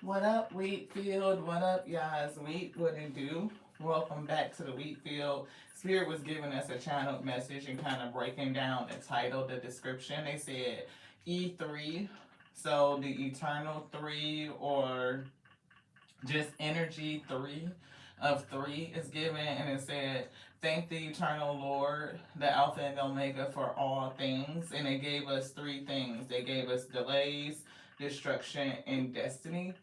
What up, Wheatfield? What up, guys? What it do? Welcome back to the Wheatfield. Spirit was giving us a channeled message and kind of breaking down the title, the description. They said E3, so the eternal three or just energy three of three is given, and it said, thank the eternal Lord, the Alpha and Omega for all things. And they gave us three things. They gave us delays, destruction, and destiny.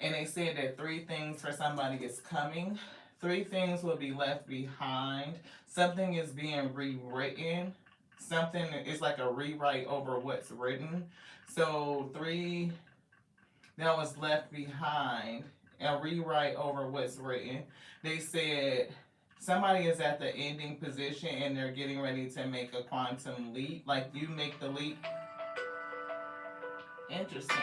And they said that three things for somebody is coming. Three things will be left behind. Something is being rewritten. Something is like a rewrite over what's written. So three that was left behind, a rewrite over what's written. They said somebody is at the ending position and they're getting ready to make a quantum leap. Like you make the leap. Interesting.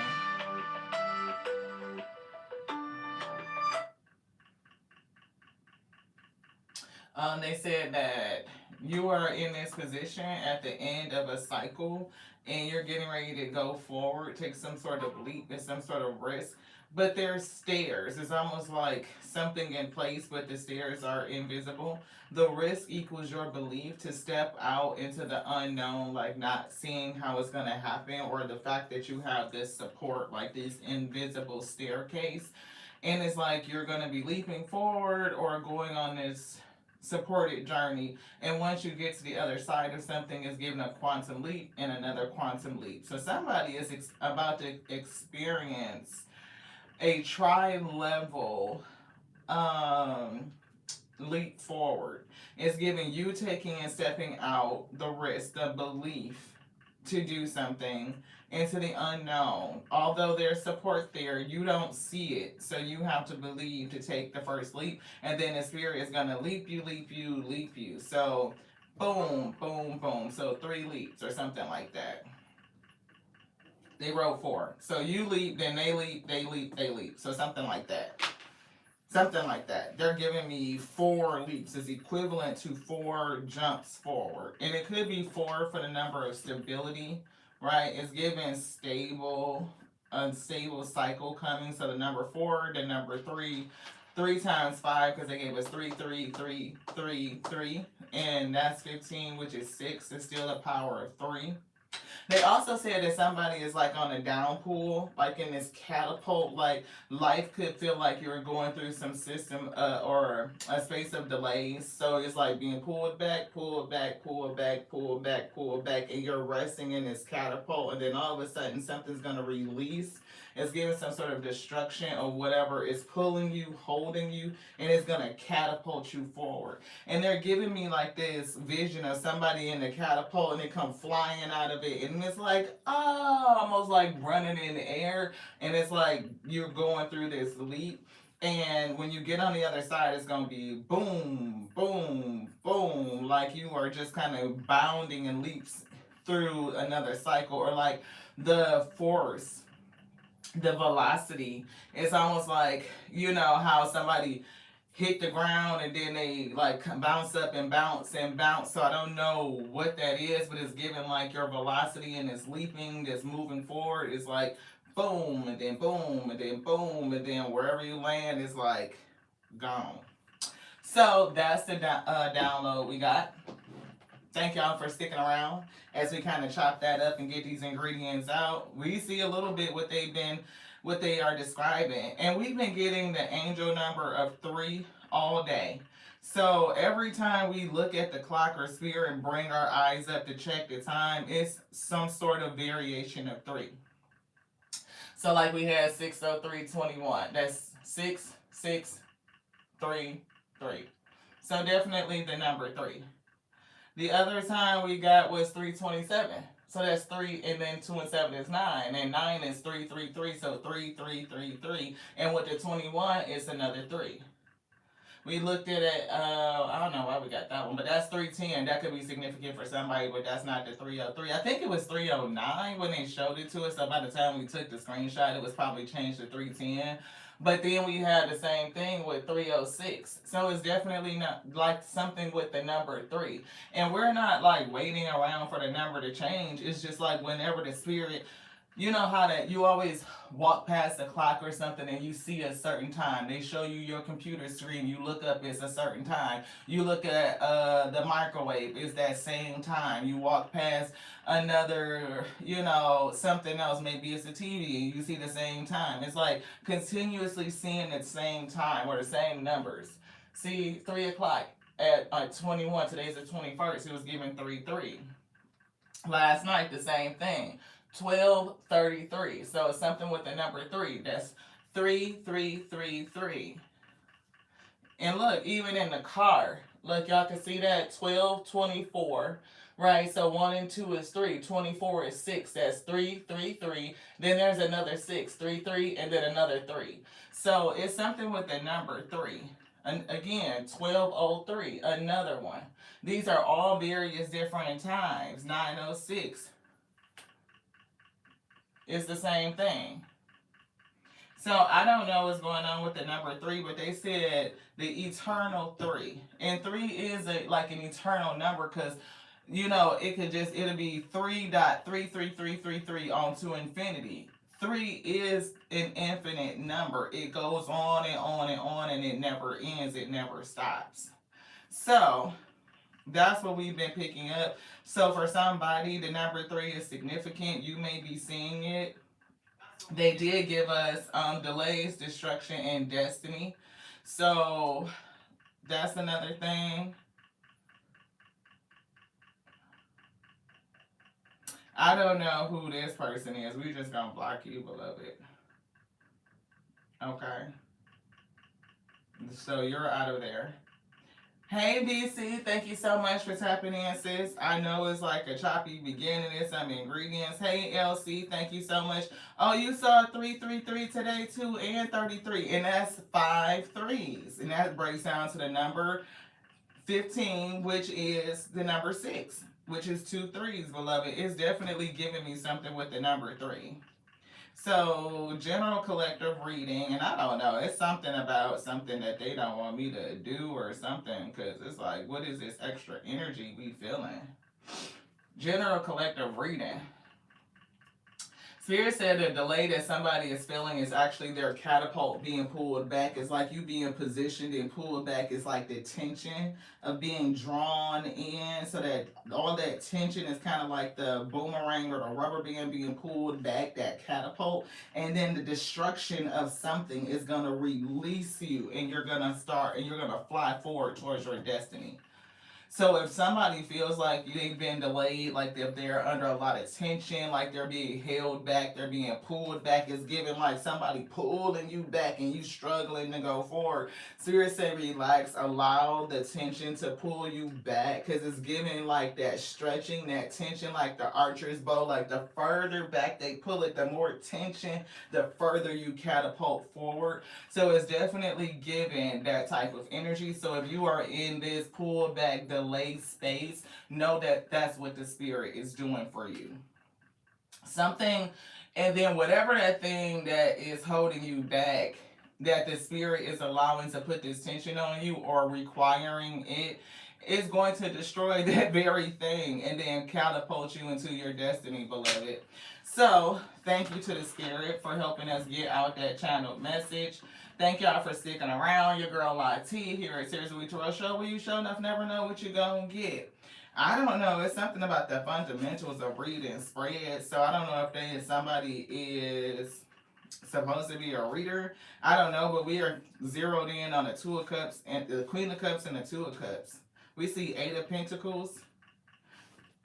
They said that you are in this position at the end of a cycle and you're getting ready to go forward, take some sort of leap and some sort of risk. But there's stairs. It's almost like something in place, but the stairs are invisible. The risk equals your belief to step out into the unknown, like not seeing how it's going to happen, or the fact that you have this support, like this invisible staircase. And it's like you're going to be leaping forward or going on this supported journey, and once you get to the other side of something is given a quantum leap and another quantum leap. So somebody is about to experience a tri-level um leap forward. It's giving you taking and stepping out the risk, the belief to do something into the unknown. Although there's support there, you don't see it. So you have to believe to take the first leap, and then the spirit is gonna leap you, leap you, leap you. So boom, boom, boom. So three leaps or something like that. They wrote four. So you leap, then they leap, they leap, they leap. So something like that. Something like that. They're giving me four leaps is equivalent to four jumps forward. And it could be four for the number of stability, right? It's given stable, unstable cycle coming. So the number four, the number three, three times five, because they gave us three, three, three, three, three. And that's 15, which is six. It's still the power of three. They also said that somebody is like on a downpool, like in this catapult. Like life could feel like you're going through some system or a space of delays. So it's like being pulled back, pulled back, pulled back, pulled back, pulled back, and you're resting in this catapult. And then all of a sudden something's gonna release. It's giving some sort of destruction or whatever is pulling you, holding you, and it's gonna catapult you forward. And they're giving me like this vision of somebody in the catapult and they come flying out of it, and it's like, oh, almost like running in the air, and it's like you're going through this leap, and when you get on the other side it's gonna be boom, boom, boom, like you are just kind of bounding and leaps through another cycle, or like the force, the velocity. It's almost like, you know how somebody hit the ground and then they like bounce up and bounce and bounce. So I don't know what that is, but it's giving like your velocity and it's leaping, it's moving forward. It's like boom and then boom and then boom, and then wherever you land is like gone. So that's the download we got. Thank y'all for sticking around as we kind of chop that up and get these ingredients out. We see a little bit what they are describing. And we've been getting the angel number of three all day. So every time we look at the clock or sphere and bring our eyes up to check the time, it's some sort of variation of three. So like we had 60321. That's 663. So definitely the number three. The other time we got was 327. So that's 3, and then 2 and 7 is 9. And 9 is 333, so 3333. And with the 21, it's another 3. We looked at it, I don't know why we got that one, but that's 310. That could be significant for somebody, but that's not the 303. I think it was 309 when they showed it to us. So by the time we took the screenshot, it was probably changed to 310. But then we had the same thing with 306. So it's definitely not like something with the number 3. And we're not like waiting around for the number to change. It's just like whenever the spirit You know how that you always walk past the clock or something and you see a certain time. They show you your computer screen. You look up, it's a certain time. You look at the microwave, it's that same time. You walk past another, something else. Maybe it's a TV and you see the same time. It's like continuously seeing the same time or the same numbers. See, 3 o'clock at 21. Today's the 21st. It was given 3-3. Last night, the same thing. 12:33. So it's something with the number 3. That's 3333. And look, even in the car, look, y'all can see that 12:24. Right, so 1 and 2 is 3, 24 is 6, that's 333. Then there's another 6, 3, and then another 3. So it's something with the number 3. And again, 12:03, another one. These are all various different times. 9:06 is the same thing. So I don't know what's going on with the number 3, but they said the eternal 3. And 3 is like an eternal number because, it'll be 3.33333 on to infinity. 3 is an infinite number. It goes on and on and on and it never ends. It never stops. So that's what we've been picking up. So for somebody, the number 3 is significant. You may be seeing it. They did give us delays, destruction, and destiny. So that's another thing. I don't know who this person is. We just gonna block you, beloved. Okay. So you're out of there. Hey DC, thank you so much for tapping in, sis. I know it's like a choppy beginning. There's some ingredients. Hey LC, thank you so much. Oh, you saw 333 today too, and 33, and that's 5 3s, and that breaks down to the number 15, which is the number 6, which is 2 3s, beloved. It's definitely giving me something with the number 3. So, general collective reading, and I don't know, it's something about something that they don't want me to do or something, because it's like, what is this extra energy we feeling? General collective reading. Spirit said the delay that somebody is feeling is actually their catapult being pulled back. It's like you being positioned and pulled back. It's like the tension of being drawn in, so that all that tension is kind of like the boomerang or the rubber band being pulled back, that catapult. And then the destruction of something is going to release you, and you're going to fly forward towards your destiny. So if somebody feels like they've been delayed, like if they're under a lot of tension, like they're being held back, they're being pulled back, it's giving like somebody pulling you back and you struggling to go forward. Spirit say relax, allow the tension to pull you back, because it's giving like that stretching, that tension, like the archer's bow, like the further back they pull it, the more tension, the further you catapult forward. So it's definitely giving that type of energy. So if you are in this pull back, delay space, know that that's what the spirit is doing for you. Something, and then whatever that thing that is holding you back, that the spirit is allowing to put this tension on you or requiring it, is going to destroy that very thing and then catapult you into your destiny, beloved. So, thank you to the spirit for helping us get out that channeled message. Thank y'all for sticking around. Your girl Lati here at Seriously with Tarot Show, where you show enough never know what you're gonna get. I don't know. It's something about the fundamentals of reading spread. So I don't know if somebody is supposed to be a reader. I don't know, but we are zeroed in on the Two of Cups and the Queen of Cups and the Two of Cups. We see 8 of Pentacles.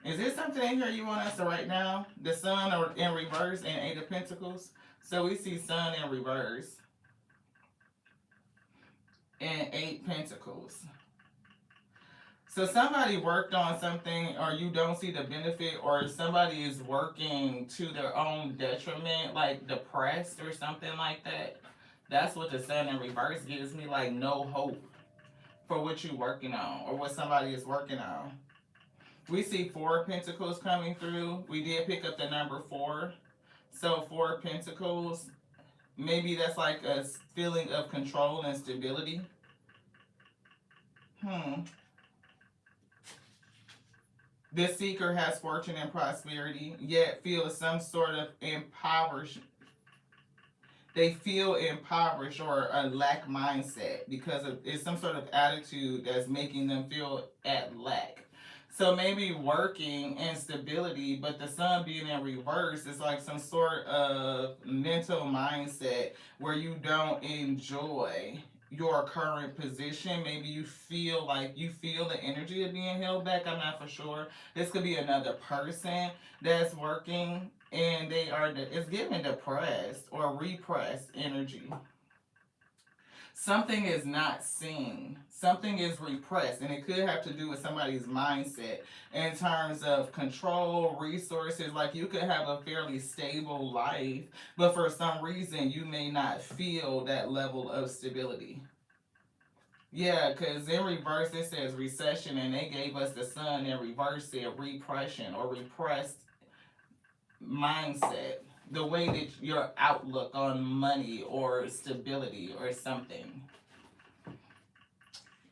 Is there something in here you want us to write down? The Sun in reverse and 8 of Pentacles. So we see Sun in reverse and 8 Pentacles. So somebody worked on something, or you don't see the benefit, or somebody is working to their own detriment, like depressed or something like that. That's what the Sun in reverse gives me, like no hope for what you're working on or what somebody is working on. We see 4 Pentacles coming through. We did pick up the number 4. So 4 Pentacles, maybe that's like a feeling of control and stability. The seeker has fortune and prosperity, yet feels some sort of impoverished. They feel impoverished or a lack mindset because of it's some sort of attitude that's making them feel at lack. So maybe working instability, but the sun being in reverse is like some sort of mental mindset where you don't enjoy your current position. Maybe you feel the energy of being held back. I'm not for sure. This could be another person that's working and it's giving depressed or repressed energy. Something is not seen, something is repressed, and it could have to do with somebody's mindset in terms of control resources. Like you could have a fairly stable life, but for some reason you may not feel that level of stability. Yeah, because in reverse it says recession, and they gave us the sun in reverse said repression or repressed mindset, the way that your outlook on money or stability or something.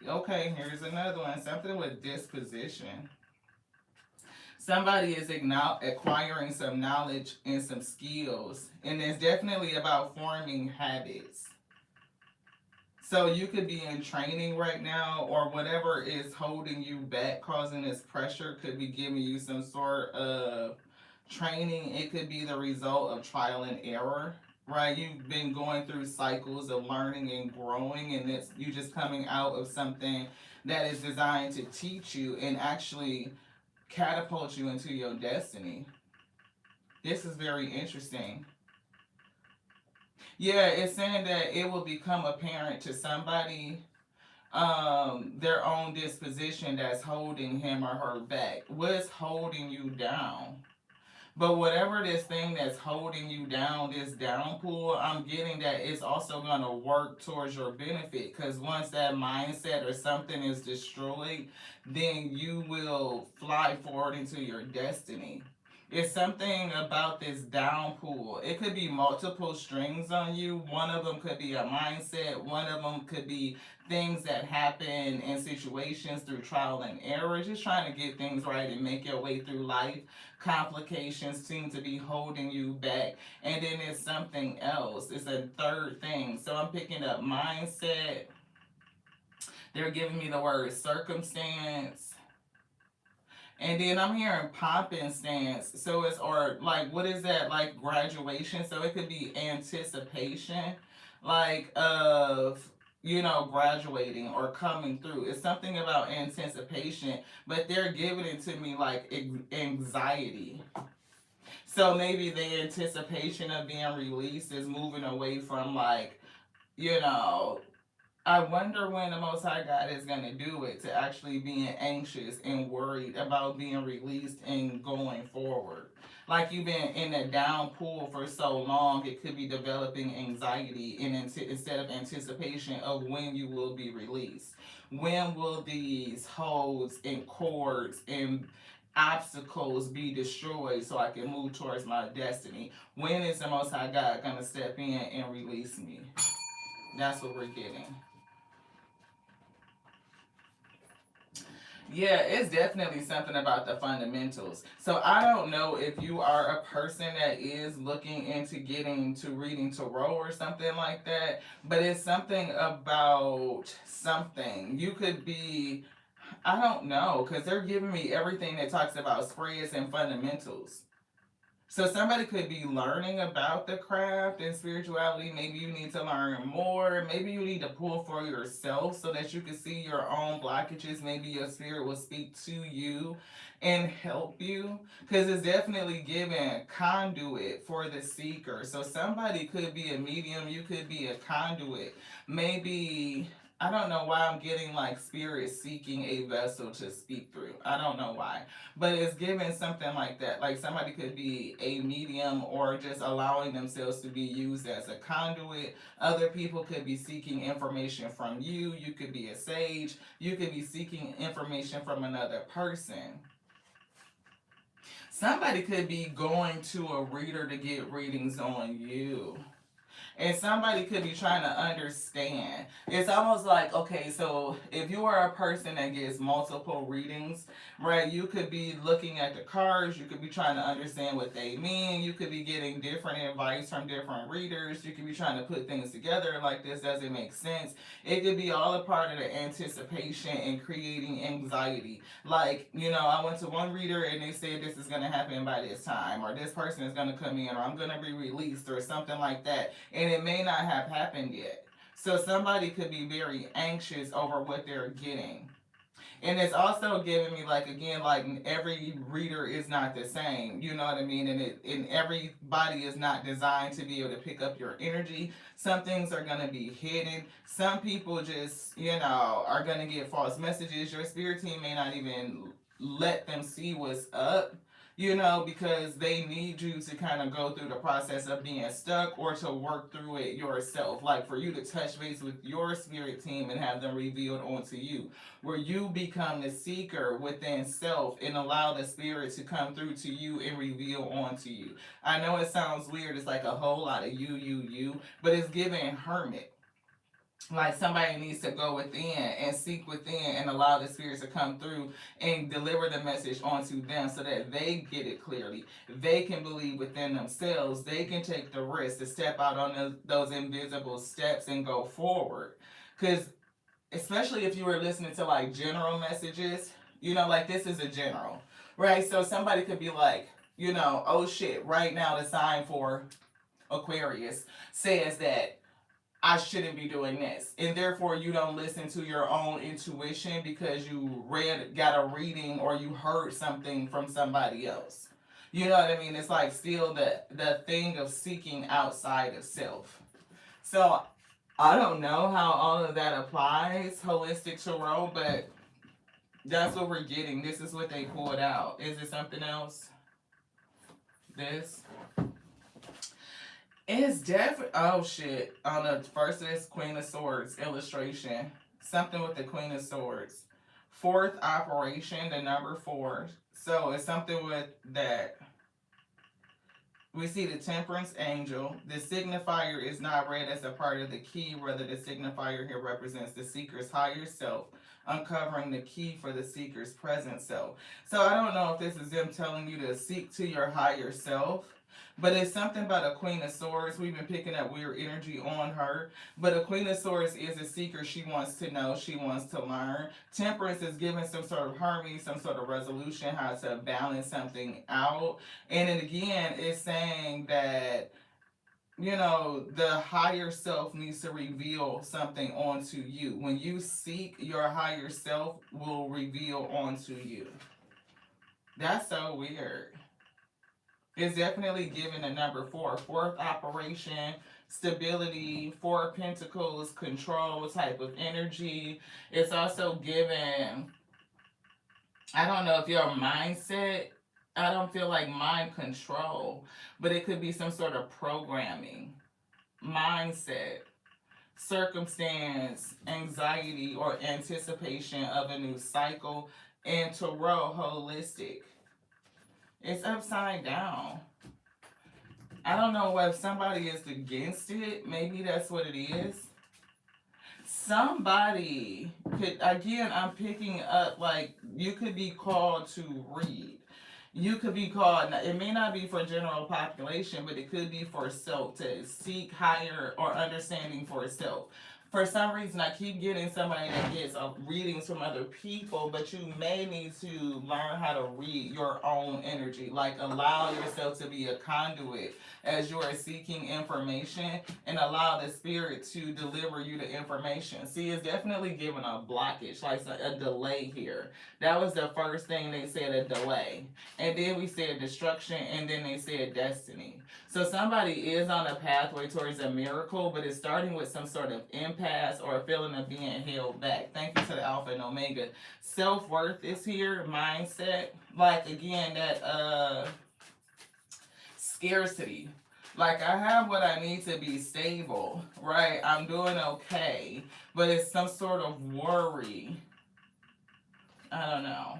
Okay, here's another one, something with disposition. Somebody is acquiring some knowledge and some skills, and it's definitely about forming habits. So you could be in training right now, or whatever is holding you back, causing this pressure, could be giving you some sort of training. It could be the result of trial and error, right? You've been going through cycles of learning and growing, and it's you just coming out of something that is designed to teach you and actually catapult you into your destiny. This is very interesting. Yeah, it's saying that it will become apparent to somebody their own disposition that's holding him or her back. What's holding you down? But whatever this thing that's holding you down, this downpour, I'm getting that it's also going to work towards your benefit. Because once that mindset or something is destroyed, then you will fly forward into your destiny. It's something about this downpour. It could be multiple strings on you. One of them could be a mindset. One of them could be things that happen in situations through trial and error. Just trying to get things right and make your way through life. Complications seem to be holding you back. And then it's something else. It's a third thing. So I'm picking up mindset. They're giving me the word circumstance. And then I'm hearing popping stance. So it's, or like, what is that? Like graduation. So it could be anticipation, like of, graduating or coming through. It's something about anticipation, but they're giving it to me like anxiety. So maybe the anticipation of being released is moving away from like, you know, I wonder when the Most High God is going to do it to actually being anxious and worried about being released and going forward. Like you've been in a downpour for so long, it could be developing anxiety instead of anticipation of when you will be released. When will these holds and cords and obstacles be destroyed so I can move towards my destiny? When is the Most High God going to step in and release me? That's what we're getting. Yeah, it's definitely something about the fundamentals. So I don't know if you are a person that is looking into getting to reading tarot or something like that, but it's something about something. You could be, I don't know, because they're giving me everything that talks about spreads and fundamentals. So somebody could be learning about the craft and spirituality. Maybe you need to learn more. Maybe you need to pull for yourself so that you can see your own blockages. Maybe your spirit will speak to you and help you. Because it's definitely giving conduit for the seeker. So somebody could be a medium. You could be a conduit. Maybe I don't know why I'm getting like spirit seeking a vessel to speak through. I don't know why. But it's giving something like that. Like somebody could be a medium or just allowing themselves to be used as a conduit. Other people could be seeking information from you. You could be a sage. You could be seeking information from another person. Somebody could be going to a reader to get readings on you. And somebody could be trying to understand. It's almost like, okay, so if you are a person that gets multiple readings, right, you could be looking at the cards, you could be trying to understand what they mean, you could be getting different advice from different readers, you could be trying to put things together like this doesn't make sense. It could be all a part of the anticipation and creating anxiety. Like, I went to one reader and they said this is going to happen by this time, or this person is going to come in, or I'm going to be released, or something like that. And it may not have happened yet. So somebody could be very anxious over what they're getting. And it's also giving me, like, again, like, every reader is not the same, you know what I mean? And everybody is not designed to be able to pick up your energy. Some things are going to be hidden. Some people just, are going to get false messages. Your spirit team may not even let them see what's up, because they need you to kind of go through the process of being stuck, or to work through it yourself. Like, for you to touch base with your spirit team and have them revealed onto you, where you become the seeker within self and allow the spirit to come through to you and reveal onto you. I know it sounds weird. It's like a whole lot of you, but it's giving hermit. Like, somebody needs to go within and seek within and allow the spirits to come through and deliver the message onto them, so that they get it clearly. They can believe within themselves. They can take the risk to step out on those invisible steps and go forward. Because, especially if you were listening to, like, general messages, like, this is a general, right? So somebody could be like, oh shit, right now the sign for Aquarius says that I shouldn't be doing this. And therefore you don't listen to your own intuition because you got a reading, or you heard something from somebody else. You know what I mean? It's like still the thing of seeking outside of self. So I don't know how all of that applies, holistic tarot, but that's what we're getting. This is what they pulled out. Is it something else? This? It's definitely, oh shit. On the first, it's Queen of Swords illustration. Something with the Queen of Swords. Fourth operation, the number 4. So it's something with that. We see the Temperance Angel. The signifier is not read as a part of the key. Rather, the signifier here represents the seeker's higher self, uncovering the key for the seeker's present self. So I don't know if this is them telling you to seek to your higher self, but it's something about a Queen of Swords. We've been picking up weird energy on her. But a Queen of Swords is a seeker. She wants to know. She wants to learn. Temperance is giving some sort of harmony, some sort of resolution, how to balance something out. And then again, it's saying that, the higher self needs to reveal something onto you. When you seek, your higher self will reveal onto you. That's so weird. It's definitely given a number 4. Fourth operation, stability, 4 of Pentacles, control type of energy. It's also given, I don't know if your mindset, I don't feel like mind control, but it could be some sort of programming, mindset, circumstance, anxiety, or anticipation of a new cycle. And tarot, holistic. It's upside down. I don't know if somebody is against it. Maybe that's what it is. Somebody could, again, I'm picking up, like, you could be called to read. You could be called, it may not be for general population, but it could be for self, to seek higher or understanding for self. For some reason, I keep getting somebody that gets readings from other people, but you may need to learn how to read your own energy. Like, allow yourself to be a conduit as you are seeking information, and allow the spirit to deliver you the information. See, it's definitely given a blockage, like a delay here. That was the first thing they said, a delay. And then we said destruction, and then they said destiny. So somebody is on a pathway towards a miracle, but it's starting with some sort of impasse or a feeling of being held back. Thank you to the Alpha and Omega. Self-worth is here, mindset. Like, again, that scarcity. Like, I have what I need to be stable, right? I'm doing okay, but it's some sort of worry. I don't know.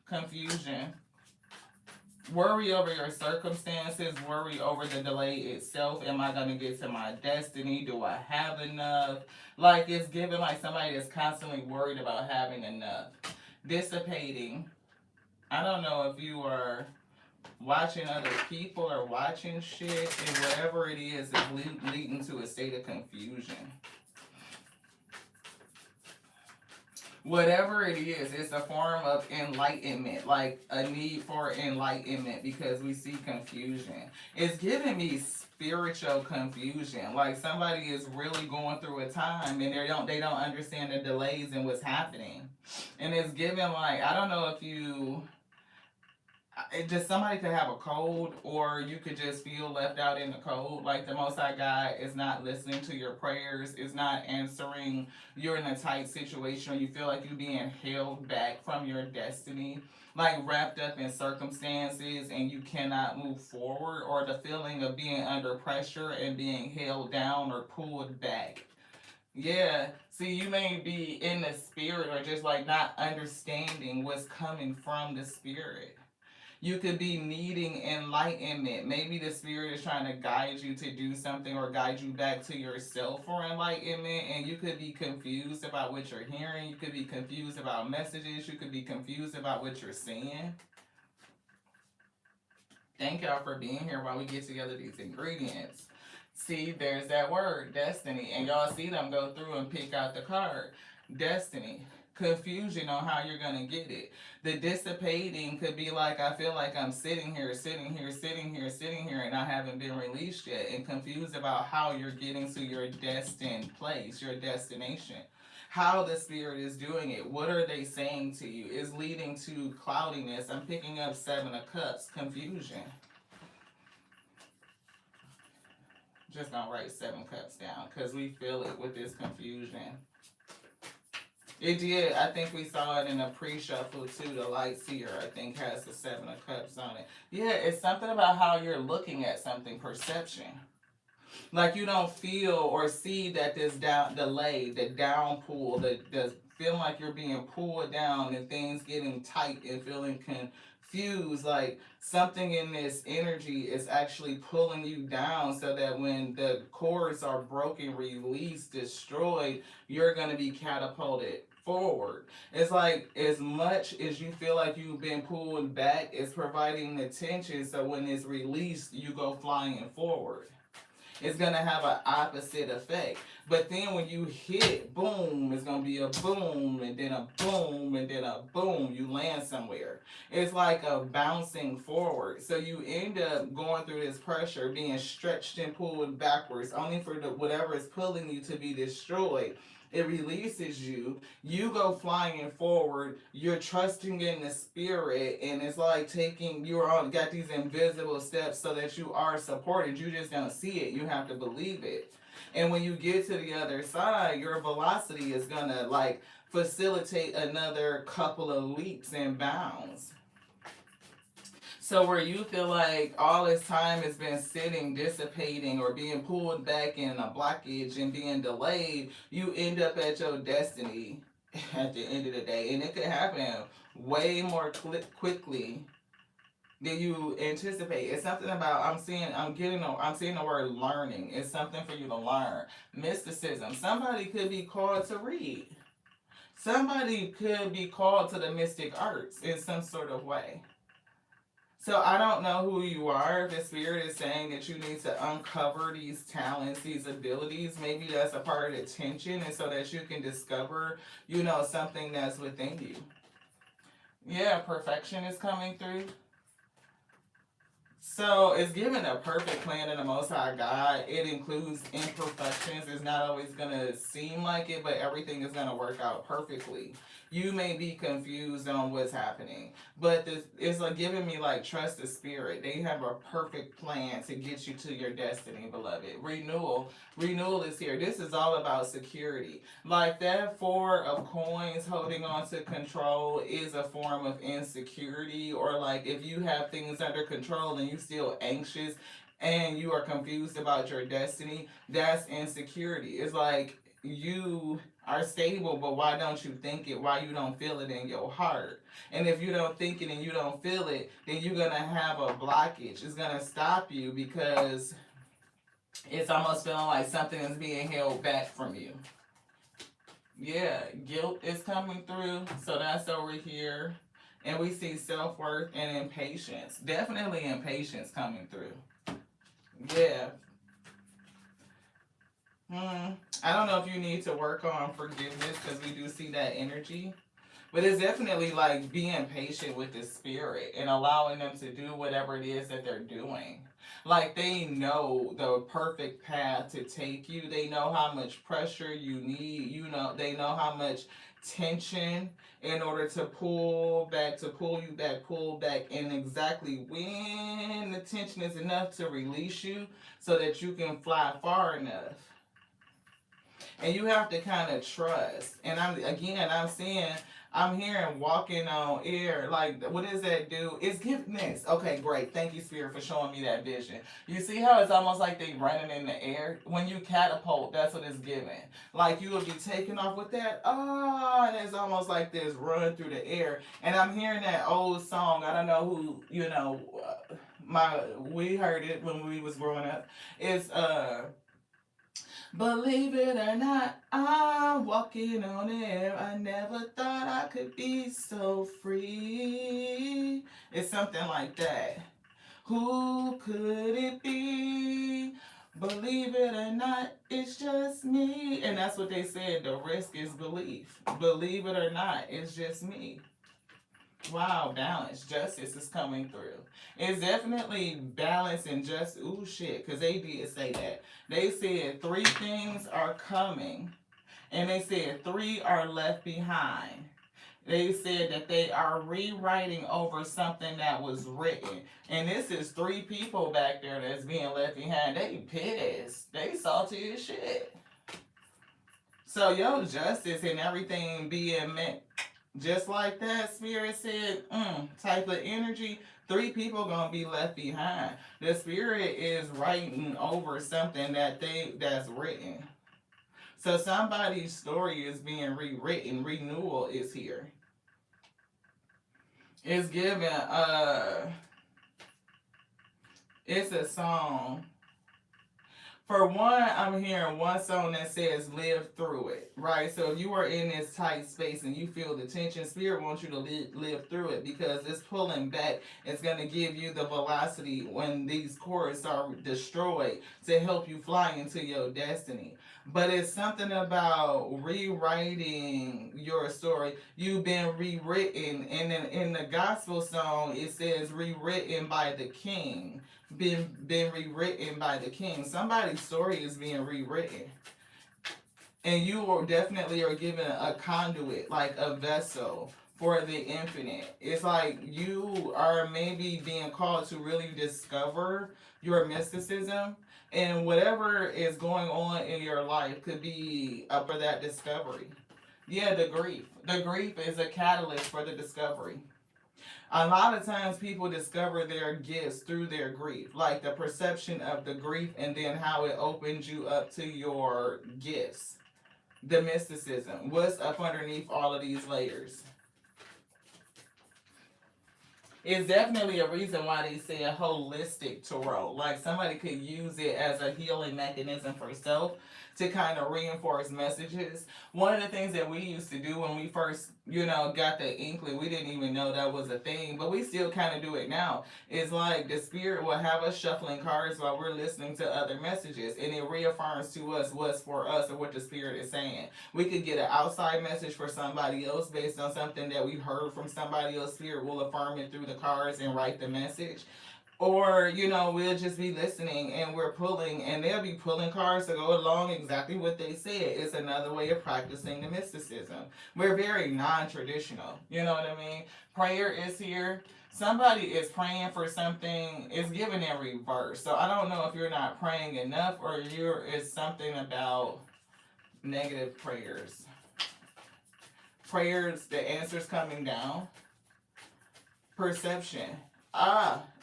Confusion. Worry over your circumstances, worry over the delay itself. Am I gonna get to my destiny? Do I have enough? Like it's given like somebody that's constantly worried about having enough. Dissipating. I don't know if you are watching other people or watching shit, and whatever it is leading to a state of confusion. Whatever it is, it's a form of enlightenment, like a need for enlightenment because we see confusion. It's giving me spiritual confusion. Like somebody is really going through a time and they don't understand the delays and what's happening. And it's giving like I don't know if you it just somebody could have a cold or you could just feel left out in the cold, like the most high God is not listening to your prayers, is not answering. You're in a tight situation or you feel like you're being held back from your destiny, like wrapped up in circumstances and you cannot move forward, or the feeling of being under pressure and being held down or pulled back. Yeah, see, you may be in the spirit or just like not understanding what's coming from the spirit. You could be needing enlightenment. Maybe the spirit is trying to guide you to do something or guide you back to yourself for enlightenment. And you could be confused about what you're hearing. You could be confused about messages. You could be confused about what you're seeing. Thank y'all for being here while we get together these ingredients. See, there's that word, destiny. And y'all see them go through and pick out the card. Destiny. Confusion on how you're going to get it. The dissipating could be like, I feel like I'm sitting here, and I haven't been released yet, and confused about how you're getting to your destined place, your destination. How the spirit is doing it. What are they saying to you? Is leading to cloudiness. I'm picking up 7 of Cups, confusion. Just gonna write 7 Cups down because we feel it with this confusion. It did. I think we saw it in a pre-shuffle too. The Light Seer, I think, has the 7 of Cups on it. Yeah, it's something about how you're looking at something, perception. Like you don't feel or see that this delay, the downpour, the feeling like you're being pulled down and things getting tight and feeling confused. Like something in this energy is actually pulling you down so that when the cords are broken, released, destroyed, you're going to be catapulted forward. It's like as much as you feel like you've been pulled back, it's providing the tension so when it's released, you go flying forward. It's gonna have an opposite effect. But then when you hit, boom, it's gonna be a boom, and then a boom, and then a boom. You land somewhere. It's like a bouncing forward. So you end up going through this pressure, being stretched and pulled backwards, only for the whatever is pulling you to be destroyed. It releases you. You go flying forward. You're trusting in the spirit, and it's like you're on got these invisible steps so that you are supported. You just don't see it. You have to believe it. And when you get to the other side, your velocity is gonna like facilitate another couple of leaps and bounds. So where you feel like all this time has been sitting, dissipating, or being pulled back in a blockage and being delayed, you end up at your destiny at the end of the day. And it could happen way more quickly than you anticipate. It's something about I'm seeing the word learning. It's something for you to learn. Mysticism. Somebody could be called to read. Somebody could be called to the mystic arts in some sort of way. So I don't know who you are. If the spirit is saying that you need to uncover these talents, these abilities, maybe that's a part of the tension, and so that you can discover, something that's within you. Yeah, perfection is coming through. So it's given a perfect plan in the Most High God. It includes imperfections. It's not always going to seem like it, but everything is going to work out perfectly. You may be confused on what's happening, but it's like giving me like trust the spirit. They have a perfect plan to get you to your destiny, beloved. Renewal is here. This is all about security. Like that 4 of coins holding on to control is a form of insecurity, or like if you have things under control and you still anxious and you are confused about your destiny, that's insecurity. It's like you are stable, but why don't you think it? Why you don't feel it in your heart? And if you don't think it and you don't feel it, then you're gonna have a blockage. It's gonna stop you because it's almost feeling like something is being held back from you. Yeah, guilt is coming through, so that's over here. And we see self worth and impatience. Definitely impatience coming through. Yeah. I don't know if you need to work on forgiveness because we do see that energy. But it's definitely like being patient with the spirit and allowing them to do whatever it is that they're doing. Like they know the perfect path to take you. They know how much pressure you need. You know, they know how much tension in order to pull you back, pull back, and exactly when the tension is enough to release you so that you can fly far enough. And you have to kind of trust. And I'm saying, I'm hearing walking on air. Like, what does that do? It's giving this. Okay, great. Thank you, Spirit, for showing me that vision. You see how it's almost like they running in the air? When you catapult, that's what it's giving. Like, you will be taking off with that. Oh, and it's almost like this run through the air. And I'm hearing that old song. I don't know who, we heard it when we was growing up. It's, believe it or not, I'm walking on air. I never thought I could be so free. It's something like that. Who could it be? Believe it or not, it's just me. And that's what they said. The risk is belief. Believe it or not, it's just me. Wow, balance, justice is coming through. It's definitely balance and justice. Ooh, shit, because they did say that. They said 3 things are coming, and they said 3 are left behind. They said that they are rewriting over something that was written. And this is 3 people back there that's being left behind. They pissed. They salty as shit. So, your justice and everything being met just like that, Spirit said, type of energy, 3 people gonna be left behind. The Spirit is writing over something that's written. So somebody's story is being rewritten. Renewal is here. It's given, it's a song. For one, I'm hearing one song that says live through it, right? So if you are in this tight space and you feel the tension, Spirit wants you to live through it because this pulling back is going to give you the velocity when these cords are destroyed to help you fly into your destiny. But it's something about rewriting your story. You've been rewritten, and in the gospel song, it says rewritten by the King. Been rewritten by the King. Somebody's story is being rewritten, and you are definitely are given a conduit, like a vessel for the infinite. It's like you are maybe being called to really discover your mysticism, and whatever is going on in your life could be up for that discovery. Yeah, the grief. The grief is a catalyst for the discovery. A lot of times people discover their gifts through their grief, like the perception of the grief and then how it opens you up to your gifts. The mysticism. What's up underneath all of these layers? It's definitely a reason why they say a holistic tarot. Like somebody could use it as a healing mechanism for self to kind of reinforce messages. One of the things that we used to do when we first, got the inkling, we didn't even know that was a thing, but we still kind of do it now. Is like the spirit will have us shuffling cards while we're listening to other messages, and it reaffirms to us what's for us or what the spirit is saying. We could get an outside message for somebody else based on something that we heard from somebody else. Spirit will affirm it through the cards and write the message. Or, we'll just be listening and we're pulling, and they'll be pulling cards to go along exactly what they said. It's another way of practicing the mysticism. We're very non traditional. You know what I mean? Prayer is here. Somebody is praying for something, it's given in reverse. So I don't know if you're not praying enough or it's something about negative prayers. Prayers, the answers coming down. Perception.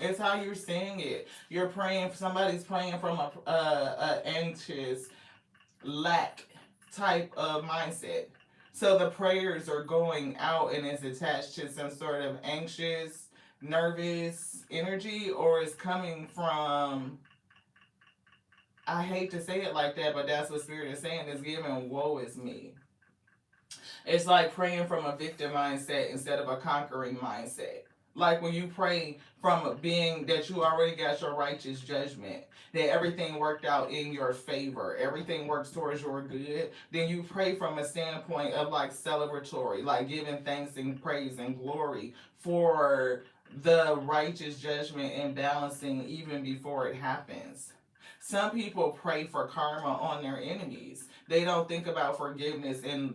It's how you're saying it. You're praying. Somebody's praying from a anxious lack type of mindset. So the prayers are going out and it's attached to some sort of anxious, nervous energy, or it's coming from, I hate to say it like that, but that's what Spirit is saying, is giving woe is me. It's like praying from a victim mindset instead of a conquering mindset. Like when you pray from a being that you already got your righteous judgment, that everything worked out in your favor, everything works towards your good, then you pray from a standpoint of like celebratory, like giving thanks and praise and glory for the righteous judgment and balancing even before it happens. Some people pray for karma on their enemies. They don't think about forgiveness and,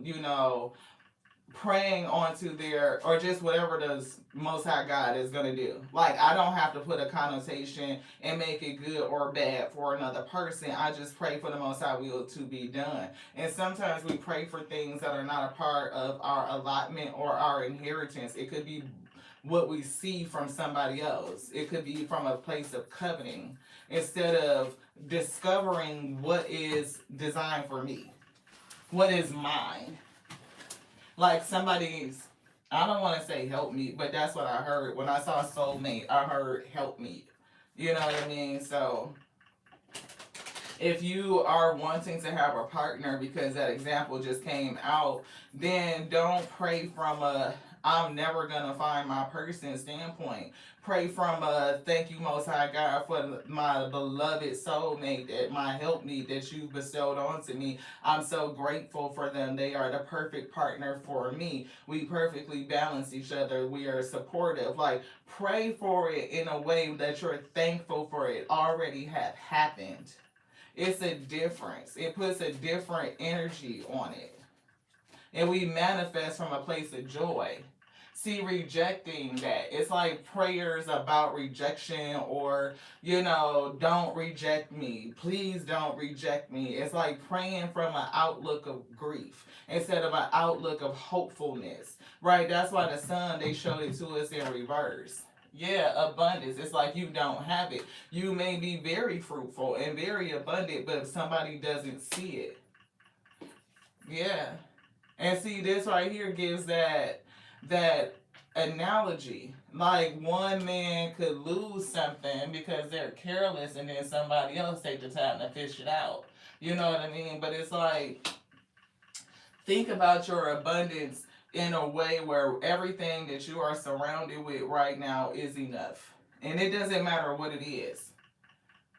praying onto their, or just whatever the most high God is going to do. Like, I don't have to put a connotation and make it good or bad for another person. I just pray for the most high will to be done. And sometimes we pray for things that are not a part of our allotment or our inheritance. It could be what we see from somebody else. It could be from a place of coveting instead of discovering what is designed for me, what is mine. Like somebody's, I don't want to say help me, but that's what I heard. When I saw soulmate, I heard help me. You know what I mean? So if you are wanting to have a partner because that example just came out, then don't pray from a I'm never gonna find my person standpoint. Pray from a thank you most high God for my beloved soulmate, that my helpmeet that you bestowed onto me. I'm so grateful for them. They are the perfect partner for me. We perfectly balance each other. We are supportive. Like, pray for it in a way that you're thankful for it already have happened. It's a difference. It puts a different energy on it. And we manifest from a place of joy. See, rejecting that, it's like prayers about rejection, or, don't reject me. Please don't reject me. It's like praying from an outlook of grief instead of an outlook of hopefulness, right? That's why the sun, they showed it to us in reverse. Yeah, abundance. It's like you don't have it. You may be very fruitful and very abundant, but if somebody doesn't see it, yeah. And see, this right here gives that analogy. Like, one man could lose something because they're careless, and then somebody else take the time to fish it out. You know what I mean? But it's like, think about your abundance in a way where everything that you are surrounded with right now is enough. And it doesn't matter what it is.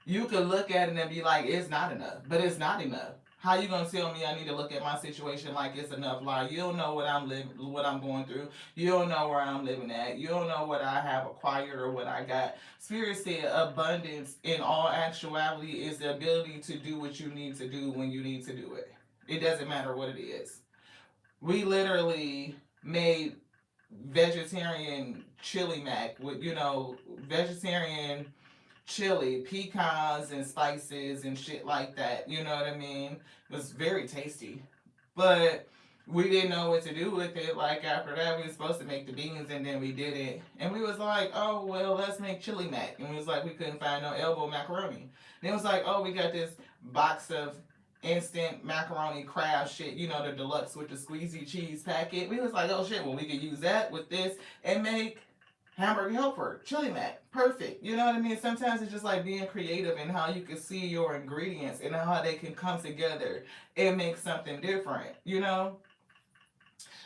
You could look at it and be like, it's not enough, but it's not enough. How you gonna tell me I need to look at my situation like it's enough? Like, you don't know what I'm living, what I'm going through. You don't know where I'm living at. You don't know what I have acquired or what I got. Spirit said abundance in all actuality is the ability to do what you need to do when you need to do it. It doesn't matter what it is. We literally made vegetarian chili mac with, vegetarian chili, pecans and spices and shit like that. You know what I mean? It was very tasty. But we didn't know what to do with it. Like, after that, we were supposed to make the beans, and then we didn't. And we was like, oh, well, let's make chili mac. And we was like, we couldn't find no elbow macaroni. Then it was like, oh, we got this box of instant macaroni Kraft shit, the deluxe with the squeezy cheese packet. We was like, oh shit, well, we could use that with this and make hamburger helper, chili mac, perfect. You know what I mean? Sometimes it's just like being creative in how you can see your ingredients and how they can come together and make something different.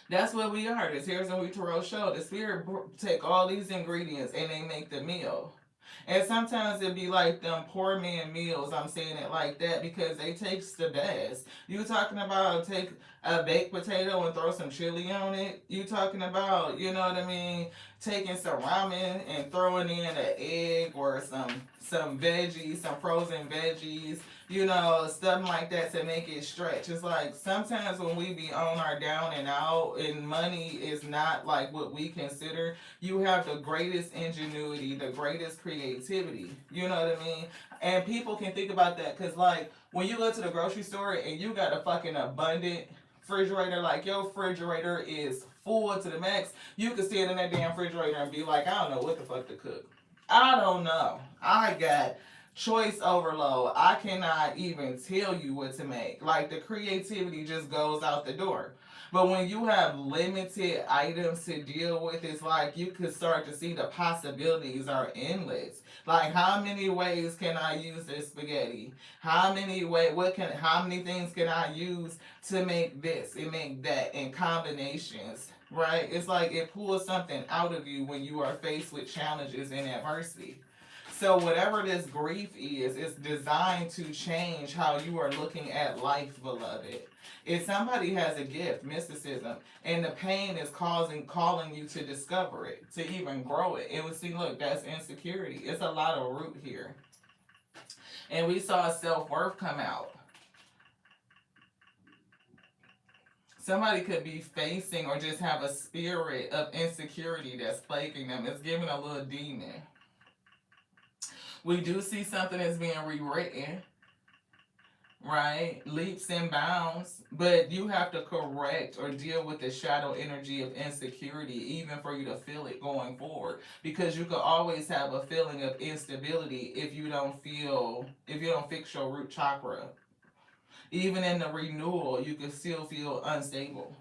That's what we are. This Here's a We Tarot show. The Spirit take all these ingredients and they make the meal. And sometimes it be like them poor man meals. I'm saying it like that because they taste the best. You talking about take a baked potato and throw some chili on it? You talking about, you know what I mean, taking some ramen and throwing in an egg or some veggies, some frozen veggies, stuff like that to make it stretch. It's like sometimes when we be on our down and out and money is not like what we consider, you have the greatest ingenuity, the greatest creativity. You know what I mean? And people can think about that because, like, when you go to the grocery store and you got a fucking abundant refrigerator, like your refrigerator is full to the max, you can stand in that damn refrigerator and be like, I don't know what the fuck to cook. I don't know. I got choice overload. I cannot even tell you what to make. Like the creativity just goes out the door. But when you have limited items to deal with, it's like you could start to see the possibilities are endless. Like how many ways can I use this spaghetti? How many things can I use to make this and make that in combinations? Right? It's like it pulls something out of you when you are faced with challenges and adversity. So whatever this grief is, it's designed to change how you are looking at life, beloved. If somebody has a gift, mysticism, and the pain is calling you to discover it, to even grow it, it would see, look, that's insecurity. It's a lot of root here. And we saw self-worth come out. Somebody could be facing or just have a spirit of insecurity that's plaguing them. It's giving a little demon. We do see something that's being rewritten, right? Leaps and bounds. But you have to correct or deal with the shadow energy of insecurity, even for you to feel it going forward. Because you could always have a feeling of instability if you don't fix your root chakra. Even in the renewal, you can still feel unstable.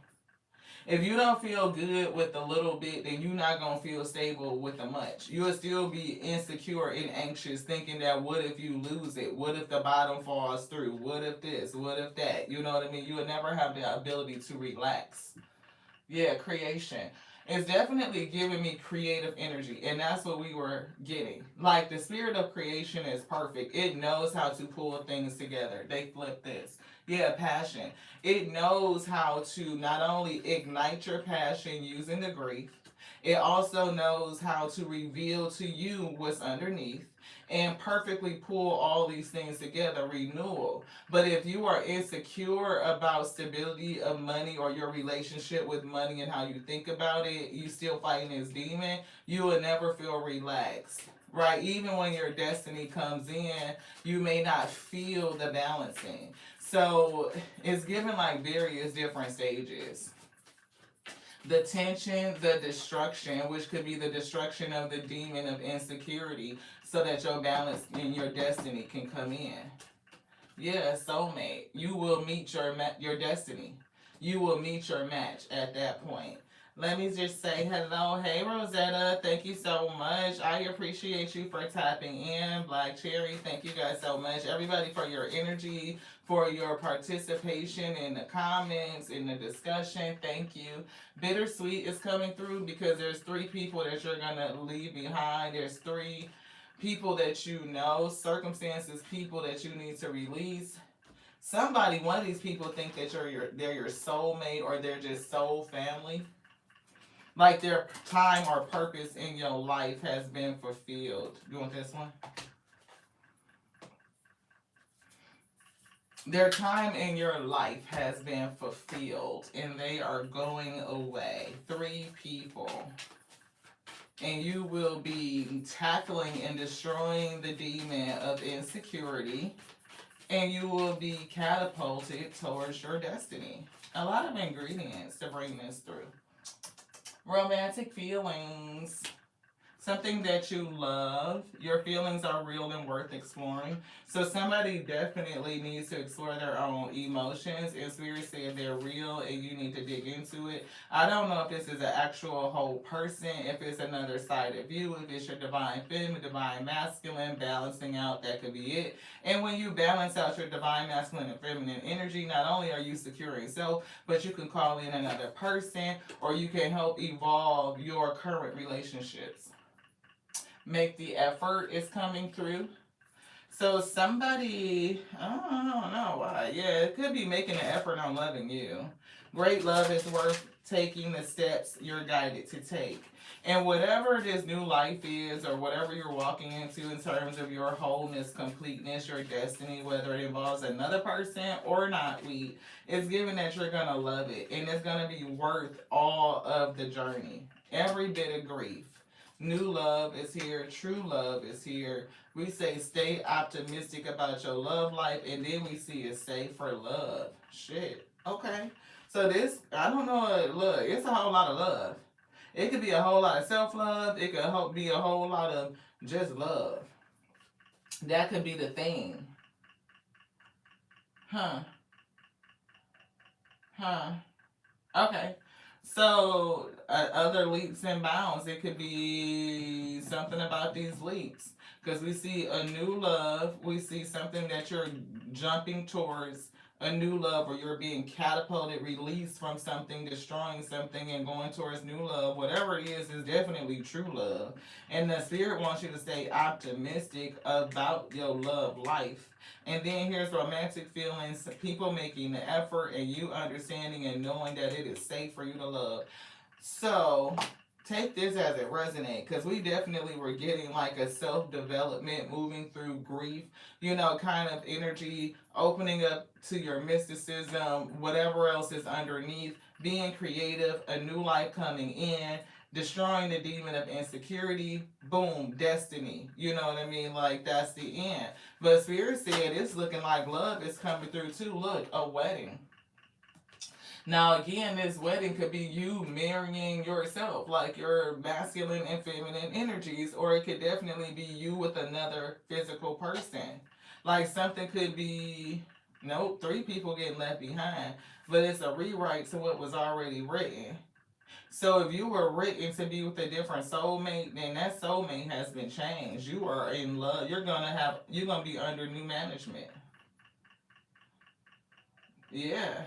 If you don't feel good with the little bit, then you're not gonna feel stable with the much. You'll still be insecure and anxious, thinking that what if you lose it? What if the bottom falls through? What if this? What if that? You know what I mean? You will never have the ability to relax. Yeah, creation. It's definitely giving me creative energy, and that's what we were getting. Like the spirit of creation is perfect. It knows how to pull things together. They flip this. Yeah, passion. It knows how to not only ignite your passion using the grief, it also knows how to reveal to you what's underneath and perfectly pull all these things together, renewal. But if you are insecure about stability of money or your relationship with money and how you think about it, you still fighting this demon, you will never feel relaxed. Right? Even when your destiny comes in, you may not feel the balancing. So it's given like various different stages. The tension, the destruction, which could be the destruction of the demon of insecurity, so that your balance and your destiny can come in. Yeah, soulmate. You will meet your destiny. You will meet your match at that point. Let me just say hello. Hey, Rosetta. Thank you so much. I appreciate you for tapping in. Black Cherry, thank you guys so much. Everybody for your energy, for your participation in the comments, in the discussion. Thank you. Bittersweet is coming through because there's 3 people that you're going to leave behind. There's 3 people that you know, circumstances, people that you need to release. One of these people think that they're your soulmate or they're just soul family. Like their time or purpose in your life has been fulfilled. You want this one? Their time in your life has been fulfilled and they are going away. 3 people. And you will be tackling and destroying the demon of insecurity, and you will be catapulted towards your destiny. A lot of ingredients to bring this through. Romantic feelings. Something that you love. Your feelings are real and worth exploring. So somebody definitely needs to explore their own emotions. And Spirit said they're real and you need to dig into it. I don't know if this is an actual whole person, if it's another side of you, if it's your divine feminine, divine masculine, balancing out, that could be it. And when you balance out your divine masculine and feminine energy, not only are you securing self, but you can call in another person or you can help evolve your current relationships. Make the effort is coming through. So somebody, I don't know why. Yeah, it could be making an effort on loving you. Great love is worth taking the steps you're guided to take. And whatever this new life is, or whatever you're walking into in terms of your wholeness, completeness, your destiny, whether it involves another person or not, it's given that you're going to love it. And it's going to be worth all of the journey. Every bit of grief. New love is here. True love is here. We say stay optimistic about your love life, and then we see it stay for love. Shit. Okay. So this, I don't know, look, it's a whole lot of love. It could be a whole lot of self-love. It could be a whole lot of just love. That could be the thing. Huh. Huh. Okay. So, other leaps and bounds. It could be something about these leaps. Because we see a new love. We see something that you're jumping towards a new love, or you're being catapulted, released from something, destroying something, and going towards new love. Whatever it is definitely true love. And the spirit wants you to stay optimistic about your love life. And then here's romantic feelings, people making the effort, and you understanding and knowing that it is safe for you to love. So take this as it resonates, because we definitely were getting like a self-development, moving through grief, kind of energy, opening up to your mysticism, whatever else is underneath, being creative, a new life coming in, destroying the demon of insecurity, boom, destiny. You know what I mean? Like, that's the end. But Spirit said it's looking like love is coming through too. Look, a wedding. Now, again, this wedding could be you marrying yourself, like your masculine and feminine energies, or it could definitely be you with another physical person. Like, something could be, nope, three people getting left behind, but it's a rewrite to what was already written. So if you were written to be with a different soulmate, then that soulmate has been changed. You are in love. You're gonna be under new management. Yeah.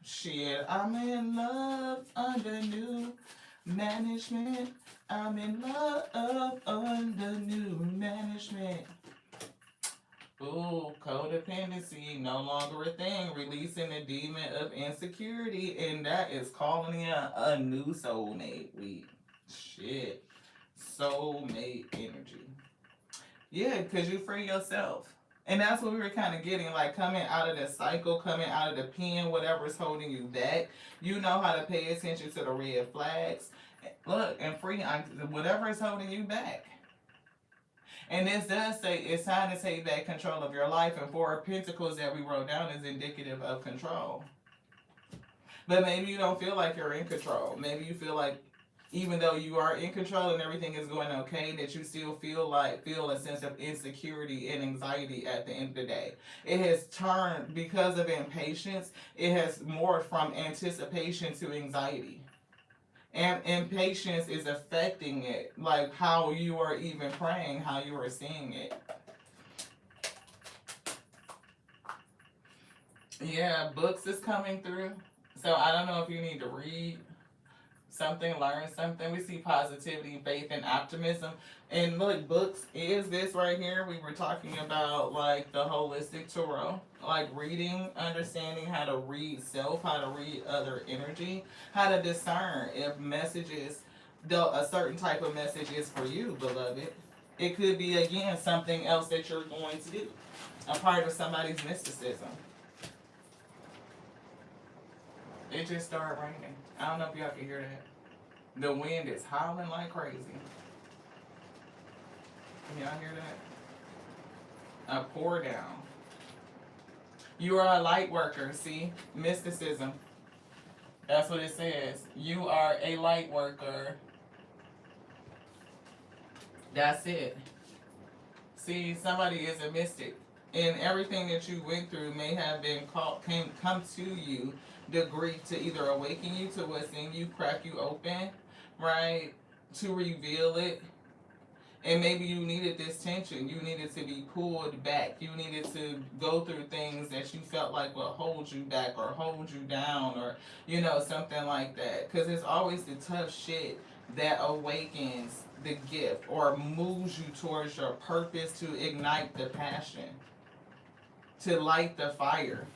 Shit, I'm in love under new management. I'm in love under new management. Ooh, codependency, no longer a thing. Releasing the demon of insecurity, and that is calling in a new soulmate week. Shit. Soulmate energy. Yeah, because you free yourself. And that's what we were kind of getting, like coming out of the cycle, coming out of the pen, whatever's holding you back. You know how to pay attention to the red flags. Look, and free whatever is holding you back. And this does say it's time to take back control of your life. And Four of Pentacles that we wrote down is indicative of control. But maybe you don't feel like you're in control. Maybe you feel like even though you are in control and everything is going okay, that you still feel a sense of insecurity and anxiety at the end of the day. It has turned, because of impatience, it has morphed from anticipation to anxiety. And impatience is affecting it, like how you are even praying, how you are seeing it. Yeah, books is coming through. So I don't know if you need to read something, learn something. We see positivity, faith, and optimism. And look, books is this right here. We were talking about like the holistic tarot, like reading, understanding how to read self, how to read other energy, how to discern if messages, a certain type of message is for you, beloved. It could be, again, something else that you're going to do, a part of somebody's mysticism. It just started raining. I don't know if y'all can hear that. The wind is howling like crazy. Can y'all hear that? A pour down. You are a light worker, see? Mysticism. That's what it says. You are a light worker. That's it. See, somebody is a mystic. And everything that you went through may have been come to you, the grief, to either awaken you to what's in you, crack you open, right? To reveal it. And maybe you needed this tension. You needed to be pulled back. You needed to go through things that you felt like would hold you back or hold you down, or, something like that. Because it's always the tough shit that awakens the gift or moves you towards your purpose, to ignite the passion, to light the fire.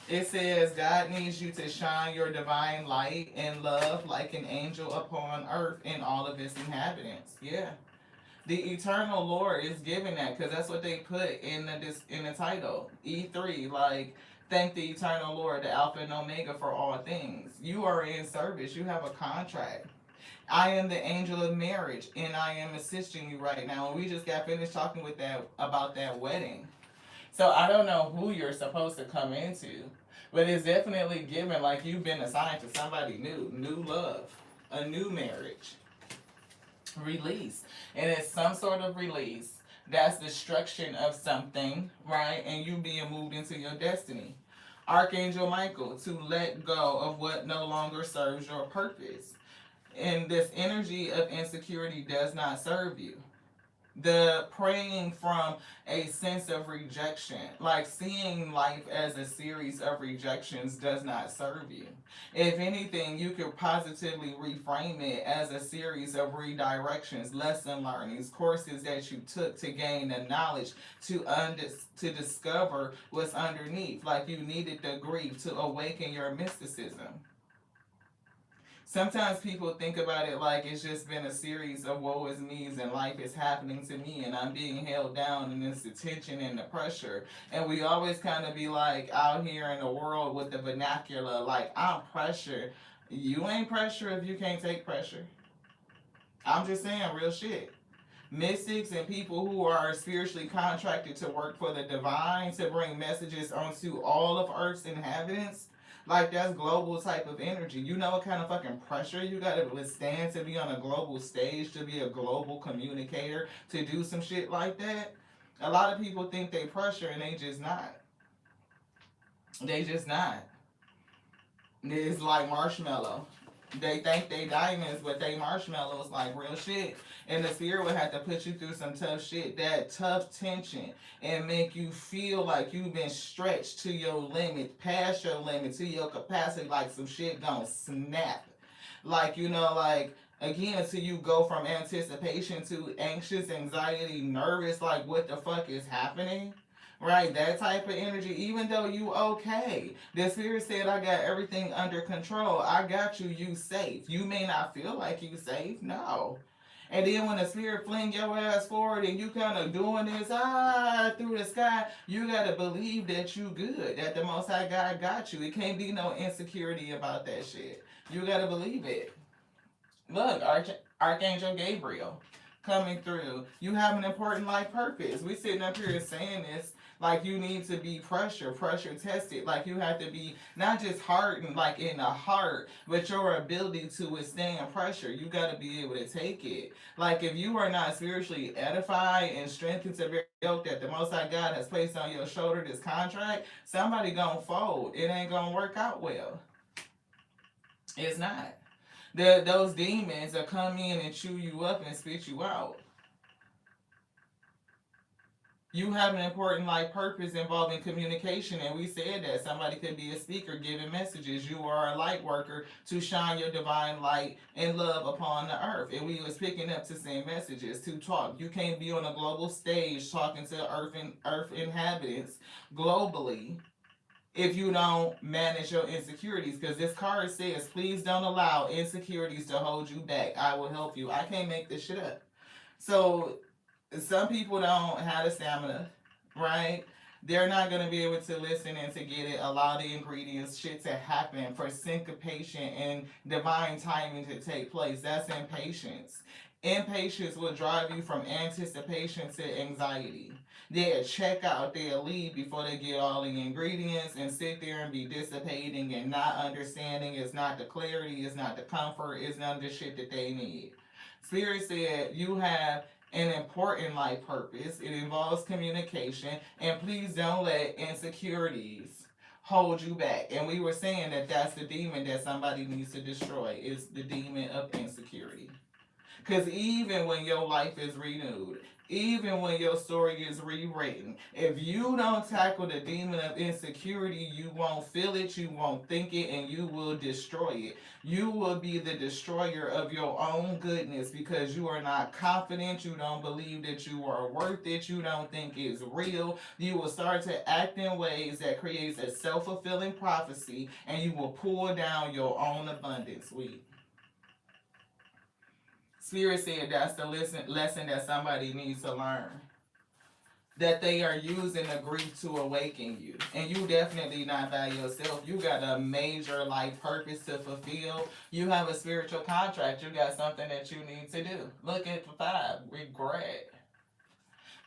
It says God needs you to shine your divine light and love like an angel upon earth and all of its inhabitants. Yeah. The eternal Lord is giving that, because that's what they put in the title. E3, like, thank the eternal Lord, the Alpha and Omega, for all things. You are in service. You have a contract. I am the angel of marriage, and I am assisting you right now. And we just got finished talking about that wedding. So I don't know who you're supposed to come into, but it's definitely given like you've been assigned to somebody new love, a new marriage, release. And it's some sort of release. That's destruction of something, right? And you being moved into your destiny. Archangel Michael, to let go of what no longer serves your purpose. And this energy of insecurity does not serve you. The praying from a sense of rejection, like seeing life as a series of rejections, does not serve you. If anything, you could positively reframe it as a series of redirections, lesson learnings, courses that you took to gain the knowledge to discover what's underneath. Like you needed the grief to awaken your mysticism. Sometimes people think about it like it's just been a series of woe is me's and life is happening to me and I'm being held down and it's the tension and the pressure. And we always kind of be like out here in the world with the vernacular, like, I'm pressure. You ain't pressure if you can't take pressure. I'm just saying real shit. Mystics and people who are spiritually contracted to work for the divine to bring messages onto all of Earth's inhabitants. Like that's global type of energy. You know what kind of fucking pressure you gotta withstand to be on a global stage, to be a global communicator, to do some shit like that? A lot of people think they pressure and they just not. They just not. It's like marshmallow. They think they diamonds, but they marshmallows like real shit. And the spirit would have to put you through some tough shit, that tough tension, and make you feel like you've been stretched to your limit, past your limit, to your capacity, like some shit gonna snap. Like, like again, until you go from anticipation to anxious, anxiety, nervous, like what the fuck is happening? Right, that type of energy, even though you okay. The spirit said, I got everything under control. I got you, you safe. You may not feel like you safe, no. And then when the spirit fling your ass forward and you kind of doing this through the sky, you gotta believe that you good, that the Most High God got you. It can't be no insecurity about that shit. You gotta believe it. Look, Archangel Gabriel coming through. You have an important life purpose. We sitting up here saying this like you need to be pressure tested. Like you have to be not just hardened like in the heart, but your ability to withstand pressure. You got to be able to take it. Like if you are not spiritually edified and strengthened to bear the yoke that the Most High God has placed on your shoulder, this contract, somebody gonna fold. It ain't gonna work out well. It's not. Those demons will come in and chew you up and spit you out. You have an important life purpose involving communication, and we said that somebody could be a speaker giving messages. You are a light worker to shine your divine light and love upon the earth. And we was picking up to send messages, to talk. You can't be on a global stage talking to earth inhabitants globally if you don't manage your insecurities. Because this card says, please don't allow insecurities to hold you back. I will help you. I can't make this shit up. So some people don't have the stamina, right? They're not going to be able to listen and to get it, allow the ingredients, shit to happen, for syncopation and divine timing to take place. That's impatience. Impatience will drive you from anticipation to anxiety. They'll check out, they'll leave before they get all the ingredients and sit there and be dissipating and not understanding. It's not the clarity, it's not the comfort, it's none of the shit that they need. Spirit said you have an important life purpose. It involves communication, and please don't let insecurities hold you back. And we were saying that that's the demon that somebody needs to destroy. Is the demon of insecurity. Because even when your life is renewed, even when your story is rewritten, if you don't tackle the demon of insecurity, you won't feel it, you won't think it, and you will destroy it. You will be the destroyer of your own goodness because you are not confident, you don't believe that you are worth it, you don't think it's real. You will start to act in ways that creates a self-fulfilling prophecy, and you will pull down your own abundance. Spirit said that's the lesson that somebody needs to learn. That they are using the grief to awaken you. And you definitely not by yourself. You got a major life purpose to fulfill. You have a spiritual contract. You got something that you need to do. Look at the 5, regret.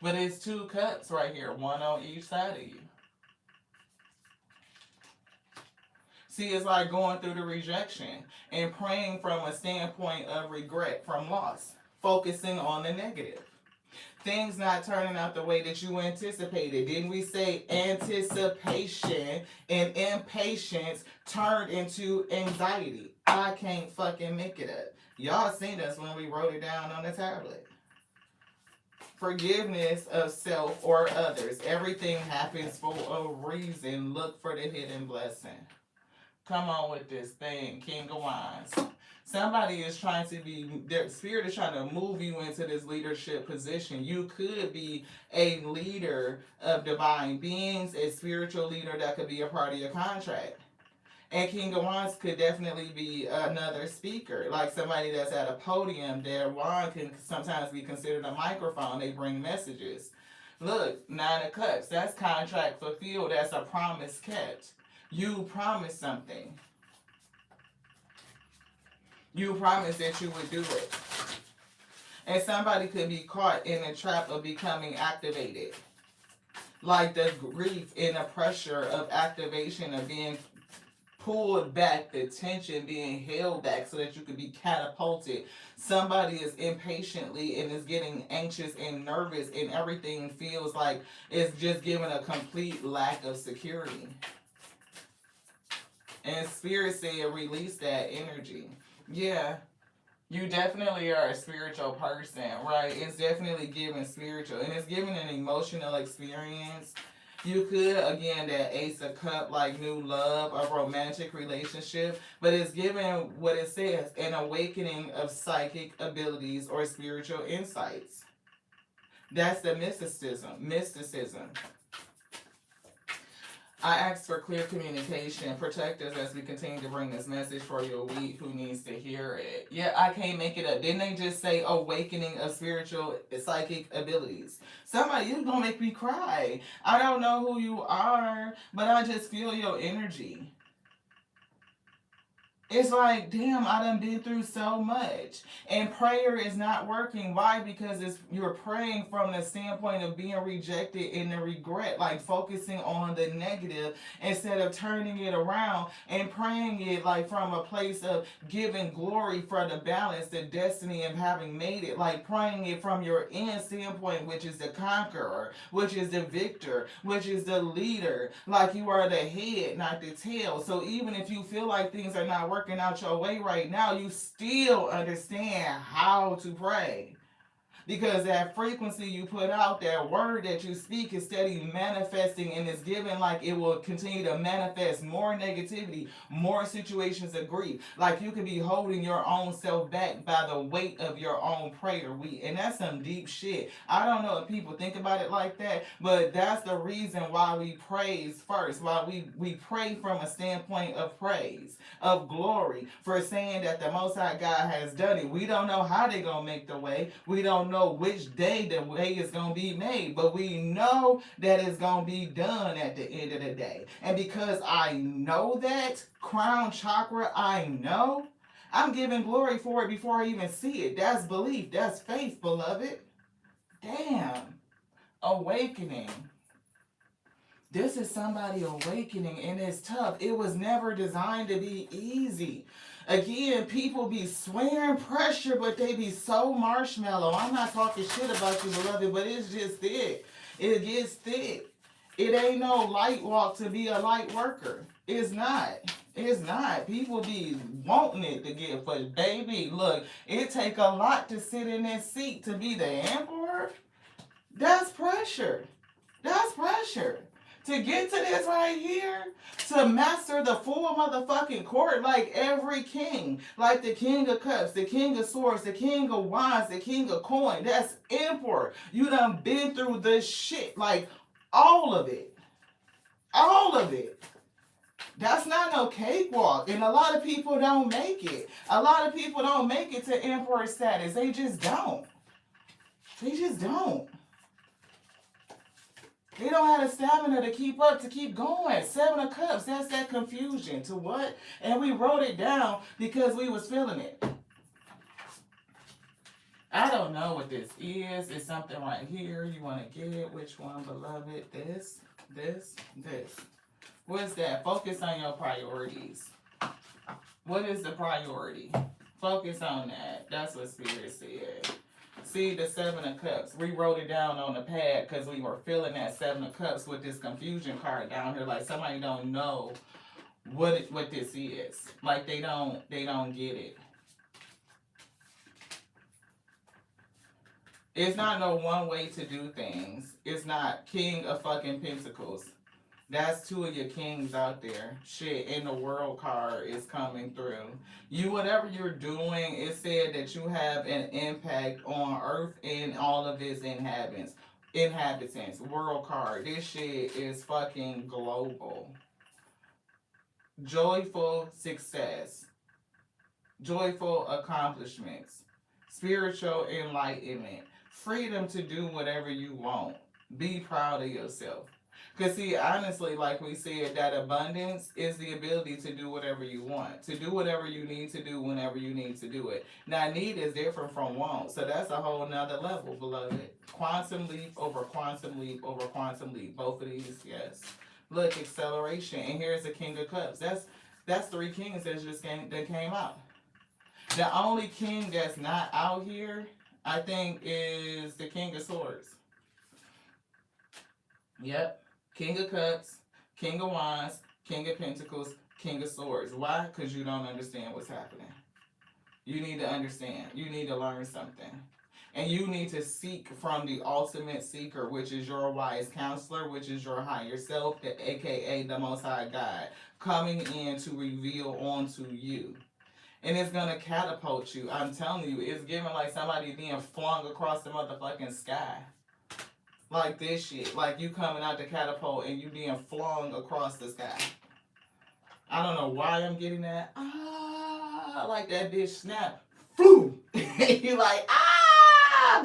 But it's 2 cups right here, one on each side of you. See, it's like going through the rejection and praying from a standpoint of regret from loss, focusing on the negative. Things not turning out the way that you anticipated. Didn't we say anticipation and impatience turned into anxiety? I can't fucking make it up. Y'all seen us when we wrote it down on the tablet. Forgiveness of self or others. Everything happens for a reason. Look for the hidden blessing. Come on with this thing, King of Wands. Somebody is trying to be, their spirit is trying to move you into this leadership position. You could be a leader of divine beings, a spiritual leader that could be a part of your contract. And King of Wands could definitely be another speaker, like somebody that's at a podium. Their wand can sometimes be considered a microphone. They bring messages. Look, Nine of Cups, that's contract fulfilled. That's a promise kept. You promised something. You promised that you would do it. And somebody could be caught in the trap of becoming activated. Like the grief and the pressure of activation, of being pulled back, the tension being held back so that you could be catapulted. Somebody is impatiently and is getting anxious and nervous, and everything feels like it's just giving a complete lack of security. And Spirit said, release that energy. Yeah, you definitely are a spiritual person, right? It's definitely giving spiritual, and it's giving an emotional experience. You could, again, that Ace of Cup, like new love, a romantic relationship, but it's giving what it says, an awakening of psychic abilities or spiritual insights. That's the mysticism. I ask for clear communication. Protect us as we continue to bring this message for your week who needs to hear it. Yeah, I can't make it up. Didn't they just say awakening of spiritual psychic abilities? Somebody, you gonna make me cry. I don't know who you are, but I just feel your energy. It's like, damn, I done been through so much. And prayer is not working. Why? Because you're praying from the standpoint of being rejected and the regret, like focusing on the negative instead of turning it around and praying it like from a place of giving glory for the balance, the destiny of having made it, like praying it from your end standpoint, which is the conqueror, which is the victor, which is the leader, like you are the head, not the tail. So even if you feel like things are not working out your way right now, you still understand how to pray. Because that frequency you put out, that word that you speak is steady manifesting, and it's given like it will continue to manifest more negativity, more situations of grief. Like you could be holding your own self back by the weight of your own prayer. And that's some deep shit. I don't know if people think about it like that, but that's the reason why we praise first, why we pray from a standpoint of praise, of glory, for saying that the Most High God has done it. We don't know how they're going to make the way. We don't know which day the way is going to be made, but we know that it's going to be done at the end of the day. And because I know that, crown chakra, I know, I'm giving glory for it before I even see it. That's belief. That's faith, beloved. Damn. Awakening. This is somebody awakening, and it's tough. It was never designed to be easy. Again, people be swearing pressure, but they be so marshmallow. I'm not talking shit about you, beloved, but it's just thick. It gets thick. It ain't no light walk to be a light worker. It's not. It's not. People be wanting it to get, but baby, look, it take a lot to sit in that seat to be the emperor. That's pressure. That's pressure. To get to this right here, to master the full motherfucking court, like every king, like the King of Cups, the King of Swords, the King of Wands, the King of Coin, that's emperor. You done been through this shit, like all of it. All of it. That's not no cakewalk, and a lot of people don't make it. A lot of people don't make it to emperor status. They just don't. They just don't. They don't have the stamina to keep up, to keep going. 7 of Cups, that's that confusion. To what? And we wrote it down because we was feeling it. I don't know what this is. It's something right here. You want to get it? Which one, beloved? This. What's that? Focus on your priorities. What is the priority? Focus on that. That's what Spirit said. See, the Seven of Cups. We wrote it down on the pad because we were feeling that Seven of Cups with this confusion card down here. Like somebody don't know what this is. Like they don't get it. It's not no one way to do things. It's not King of fucking Pentacles. That's two of your kings out there. Shit, and the world card is coming through. You, whatever you're doing, it said that you have an impact on Earth and all of its inhabitants. Inhabitants. World card. This shit is fucking global. Joyful success. Joyful accomplishments. Spiritual enlightenment. Freedom to do whatever you want. Be proud of yourself. Because, see, honestly, like we said, that abundance is the ability to do whatever you want, to do whatever you need to do whenever you need to do it. Now, need is different from want, so that's a whole nother level, beloved. Quantum leap over quantum leap over quantum leap. Both of these, yes. Look, acceleration, and here's the King of Cups. That's three kings that came out. The only king that's not out here, I think, is the King of Swords. Yep. King of Cups, King of Wands, King of Pentacles, King of Swords. Why? Because you don't understand what's happening. You need to understand. You need to learn something. And you need to seek from the ultimate seeker, which is your wise counselor, which is your higher self, aka the Most High God, coming in to reveal onto you. And it's going to catapult you. I'm telling you, it's giving like somebody being flung across the motherfucking sky. Like this shit. Like you coming out the catapult and you being flung across the sky. I don't know why I'm getting that. Like that bitch snap. Boom! You like,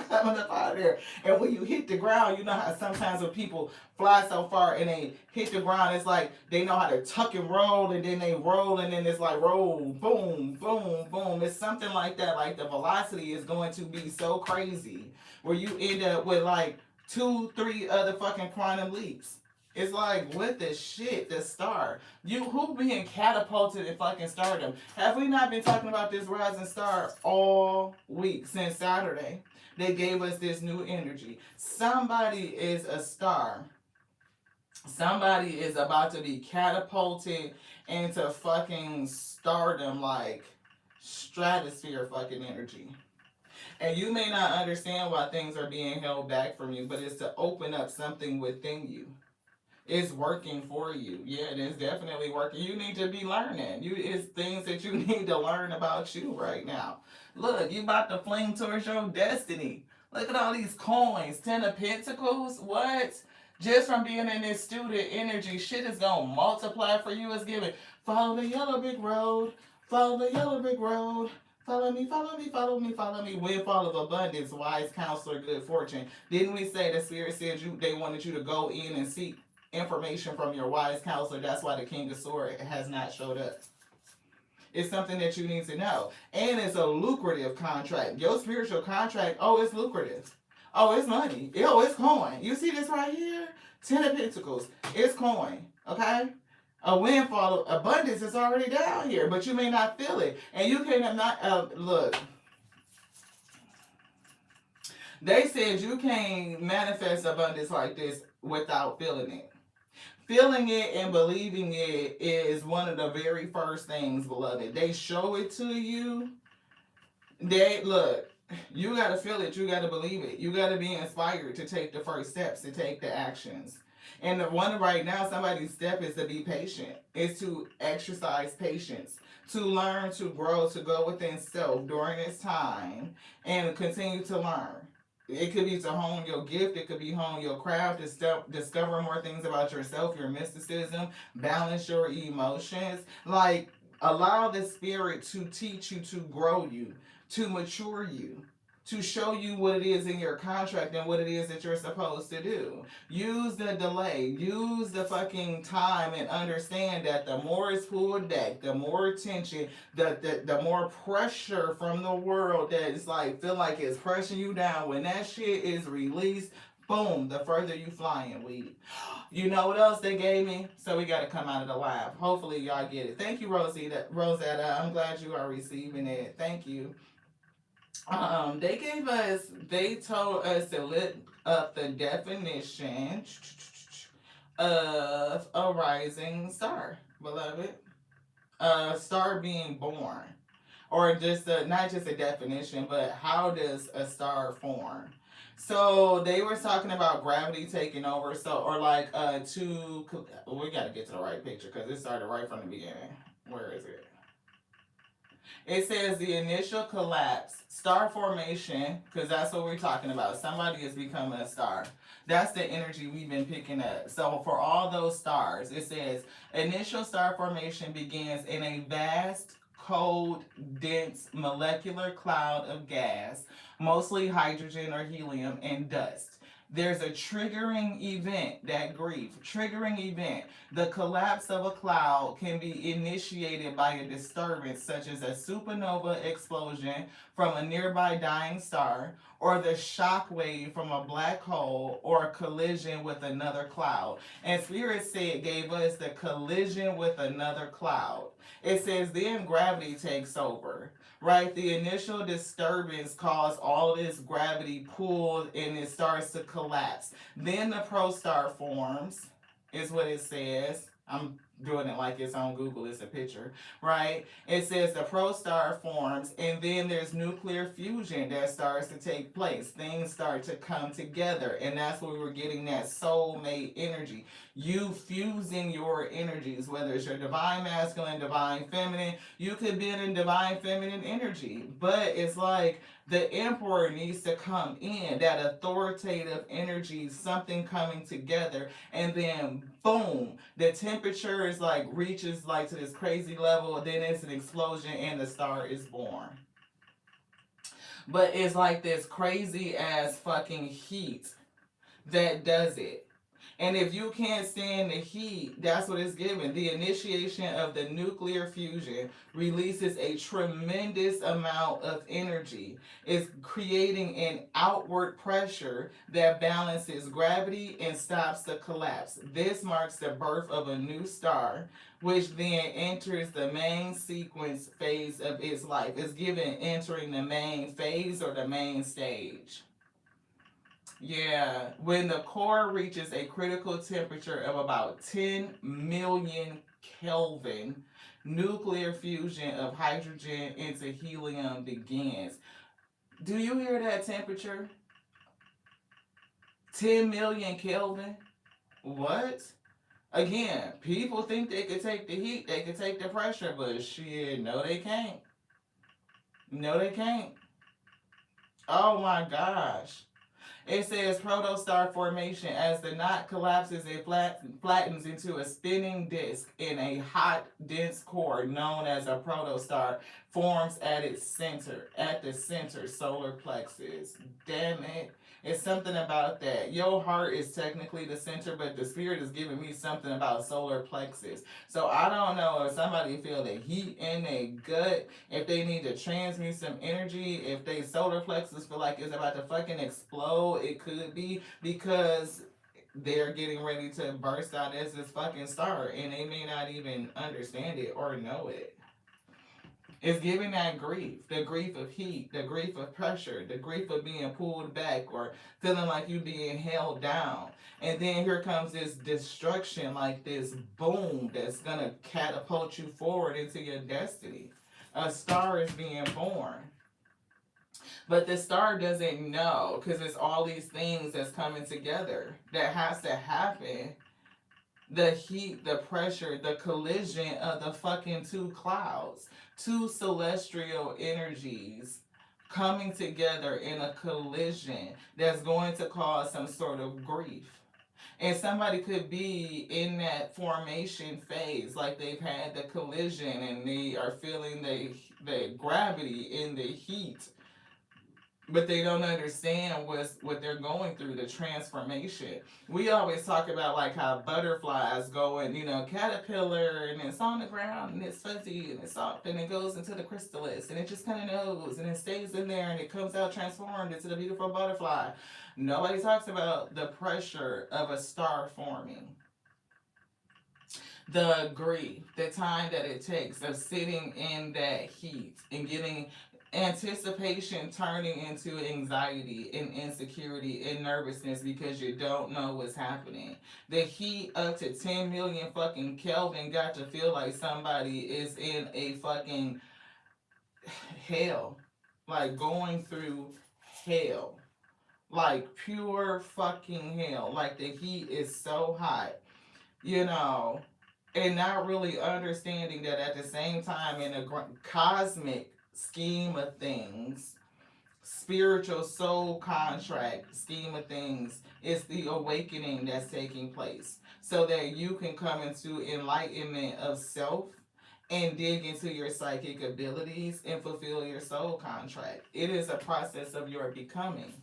coming up out of there. And when you hit the ground, you know how sometimes when people fly so far and they hit the ground, it's like they know how to tuck and roll, and then they roll, and then it's like roll, boom, boom, boom. It's something like that. Like the velocity is going to be so crazy where you end up with like 2-3 other fucking quantum leaps. It's like, what the shit, the star. Who being catapulted in fucking stardom? Have we not been talking about this rising star all week since Saturday? They gave us this new energy. Somebody is a star. Somebody is about to be catapulted into fucking stardom, like stratosphere fucking energy. And you may not understand why things are being held back from you, but it's to open up something within you. It's working for you. Yeah, it is definitely working. You need to be learning. It's things that you need to learn about you right now. Look, you about to fling towards your destiny. Look at all these coins. 10 of Pentacles. What? Just from being in this student energy, shit is going to multiply for you. It's giving, follow the yellow brick road. Follow the yellow brick road. Follow me, follow me, follow me, follow me. Windfall of abundance, wise counselor, good fortune. Didn't we say the Spirit said they wanted you to go in and seek information from your wise counselor? That's why the King of Swords has not showed up. It's something that you need to know. And it's a lucrative contract. Your spiritual contract, it's lucrative. Oh, it's money. It's coin. You see this right here? 10 of Pentacles. It's coin. Okay? A windfall of abundance is already down here, but you may not feel it. And you cannot, look. They said you can't manifest abundance like this without feeling it. Feeling it and believing it is one of the very first things, beloved. They show it to you. Look, you got to feel it. You got to believe it. You got to be inspired to take the first steps, to take the actions. And the one right now, somebody's step is to be patient. It's to exercise patience, to learn, to grow, to go within self during this time and continue to learn. It could be to hone your gift. It could be hone your craft, to discover more things about yourself, your mysticism, balance your emotions. Like, allow the Spirit to teach you, to grow you, to mature you, to show you what it is in your contract and what it is that you're supposed to do. Use the delay. Use the fucking time and understand that the more it's pulled back, the more attention, the more pressure from the world that is like, feel like it's pressing you down. When that shit is released, boom, the further you flying, weed. You know what else they gave me? So we got to come out of the lab. Hopefully y'all get it. Thank you, Rosetta. I'm glad you are receiving it. Thank you. They told us to look up the definition of a rising star, beloved. A star being born. Or just not just a definition, but how does a star form? So they were talking about gravity taking over. So, or like two, we got to get to the right picture because it started right from the beginning. Where is it? It says the initial collapse, star formation, because that's what we're talking about. Somebody is becoming a star. That's the energy we've been picking up. So for all those stars, it says initial star formation begins in a vast, cold, dense molecular cloud of gas, mostly hydrogen or helium, and dust. There's a triggering event, that grief, triggering event. The collapse of a cloud can be initiated by a disturbance such as a supernova explosion from a nearby dying star, or the shock wave from a black hole, or a collision with another cloud. And Spirit said gave us the collision with another cloud. It says then gravity takes over, right? The initial disturbance caused all this gravity pulled and it starts to collapse. Then the protostar forms, is what it says. I'm doing it like it's on Google, it's a picture, right? It says the protostar forms, and then there's nuclear fusion that starts to take place. Things start to come together, and that's where we're getting that soulmate energy. You fusing your energies, whether it's your divine masculine, divine feminine, you could be in divine feminine energy, but it's like the emperor needs to come in, that authoritative energy, something coming together, and then boom, the temperature is like reaches like to this crazy level, then it's an explosion and the star is born. But it's like this crazy ass fucking heat that does it. And if you can't stand the heat, that's what it's given. The initiation of the nuclear fusion releases a tremendous amount of energy. It's creating an outward pressure that balances gravity and stops the collapse. This marks the birth of a new star, which then enters the main sequence phase of its life. It's given entering the main phase or the main stage. Yeah, when the core reaches a critical temperature of about 10 million Kelvin, nuclear fusion of hydrogen into helium begins. Do you hear that temperature? 10 million Kelvin? What? Again, people think they could take the heat, they could take the pressure, but shit, no, they can't. No, they can't. Oh my gosh. It says protostar formation. As the knot collapses, it flattens into a spinning disk in a hot, dense core known as a protostar, forms at its center. At the center, solar plexus. Damn it. It's something about that. Your heart is technically the center, but the spirit is giving me something about solar plexus. So I don't know if somebody feel the heat in their gut, if they need to transmute some energy, if they solar plexus feel like it's about to fucking explode, it could be because they're getting ready to burst out as this fucking star and they may not even understand it or know it. It's giving that grief, the grief of heat, the grief of pressure, the grief of being pulled back or feeling like you being held down. And then here comes this destruction, like this boom that's gonna catapult you forward into your destiny. A star is being born. But the star doesn't know because it's all these things that's coming together that has to happen. The heat, the pressure, the collision of the fucking two clouds, two celestial energies coming together in a collision that's going to cause some sort of grief. And somebody could be in that formation phase, like they've had the collision and they are feeling the gravity in the heat, but they don't understand what they're going through, the transformation. We always talk about like how butterflies go and caterpillar and it's on the ground and it's fuzzy and it's soft and it goes into the chrysalis and it just kind of knows and it stays in there and it comes out transformed into the beautiful butterfly. Nobody talks about the pressure of a star forming, the grief, the time that it takes of sitting in that heat and getting Anticipation turning into anxiety and insecurity and nervousness because you don't know what's happening. The heat up to 10 million fucking Kelvin got to feel like somebody is in a fucking hell. Like going through hell. Like pure fucking hell. Like the heat is so hot, you know, and not really understanding that at the same time, in a cosmic scheme of things, spiritual soul contract scheme of things, it's the awakening that's taking place so that you can come into enlightenment of self and dig into your psychic abilities and fulfill your soul contract. It is a process of your becoming.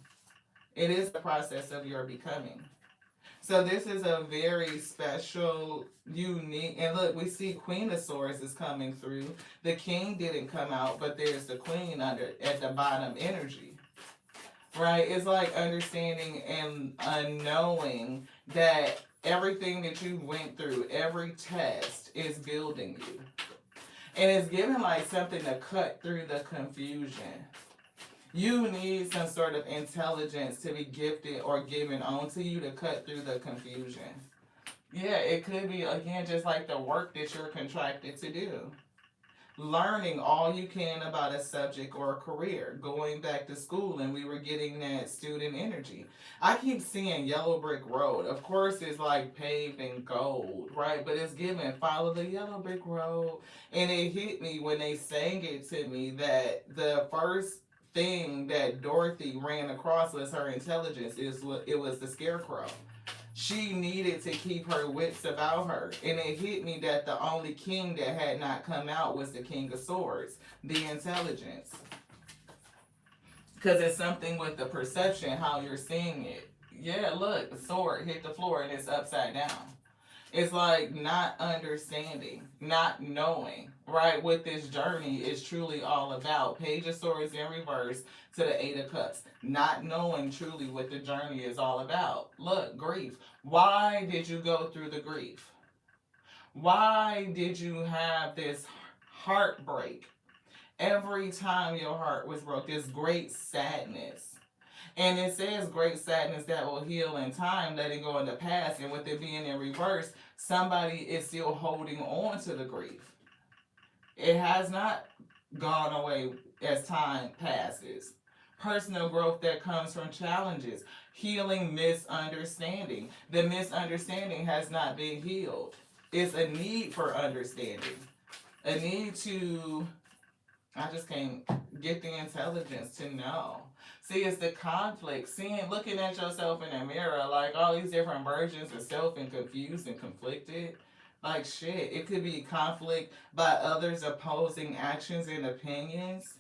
It is a process of your becoming. So this is a very special, unique, and look, we see Queen of Swords is coming through. The King didn't come out, but there's the Queen under at the bottom energy, right? It's like understanding and knowing that everything that you went through, every test is building you. And it's giving like something to cut through the confusion. You need some sort of intelligence to be gifted or given onto you to cut through the confusion. Yeah, it could be, again, just like the work that you're contracted to do. Learning all you can about a subject or a career, going back to school, and we were getting that student energy. I keep seeing yellow brick road. Of course, it's like paved in gold, right? But it's given follow the yellow brick road. And it hit me when they sang it to me that the first thing that Dorothy ran across was her intelligence. It was the scarecrow. She needed to keep her wits about her. And it hit me that the only king that had not come out was the King of Swords, the intelligence. Because it's something with the perception, how you're seeing it. Yeah, look, the sword hit the floor and it's upside down. It's like not understanding, not knowing, right? What this journey is truly all about. Page of Swords in reverse to the Eight of Cups. Not knowing truly what the journey is all about. Look, grief. Why did you go through the grief? Why did you have this heartbreak? Every time your heart was broke, this great sadness. And it says great sadness that will heal in time, letting go in the past. And with it being in reverse, somebody is still holding on to the grief. It has not gone away as time passes. Personal growth that comes from challenges, healing misunderstanding. The misunderstanding has not been healed. It's a need for understanding, a need to, I just can't get the intelligence to know. See, it's the conflict. Seeing, looking at yourself in the mirror, like all these different versions of self and confused and conflicted. Like shit, it could be conflict by others opposing actions and opinions.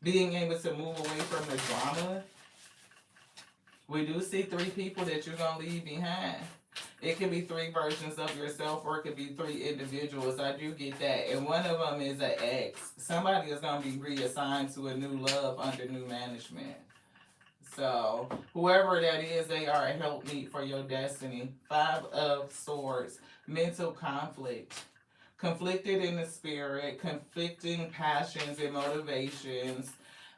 Being able to move away from the drama. We do see 3 people that you're going to leave behind. It could be 3 versions of yourself, or it could be 3 individuals. I do get that. And one of them is an ex. Somebody is going to be reassigned to a new love under new management. So, whoever that is, they are a helpmeet for your destiny. 5 of Swords. Mental conflict. Conflicted in the spirit. Conflicting passions and motivations.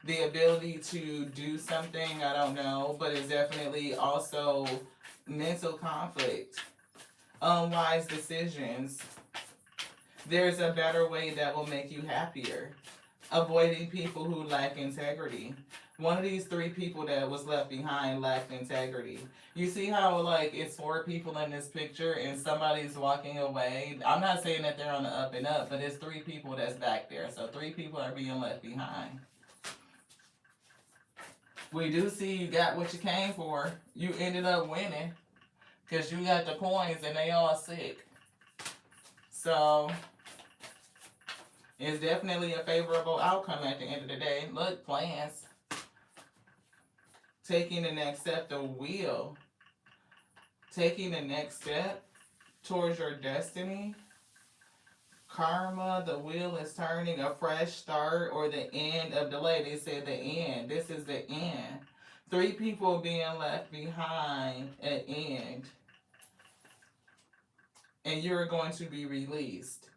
The ability to do something, I don't know. But it's definitely also mental conflict, unwise decisions. There's a better way that will make you happier. Avoiding people who lack integrity. One of these 3 people that was left behind lacked integrity. You see how like it's 4 people in this picture and somebody's walking away. I'm not saying that they're on the up and up, but it's 3 people that's back there. So 3 people are being left behind. We do see you got what you came for. You ended up winning because you got the coins and they all sick. So it's definitely a favorable outcome at the end of the day. Look, plans. Taking the next step, the wheel. Taking the next step towards your destiny. Karma, the wheel is turning, a fresh start, or the end of delay. They said the end. This is the end. 3 people being left behind at end. And you're going to be released.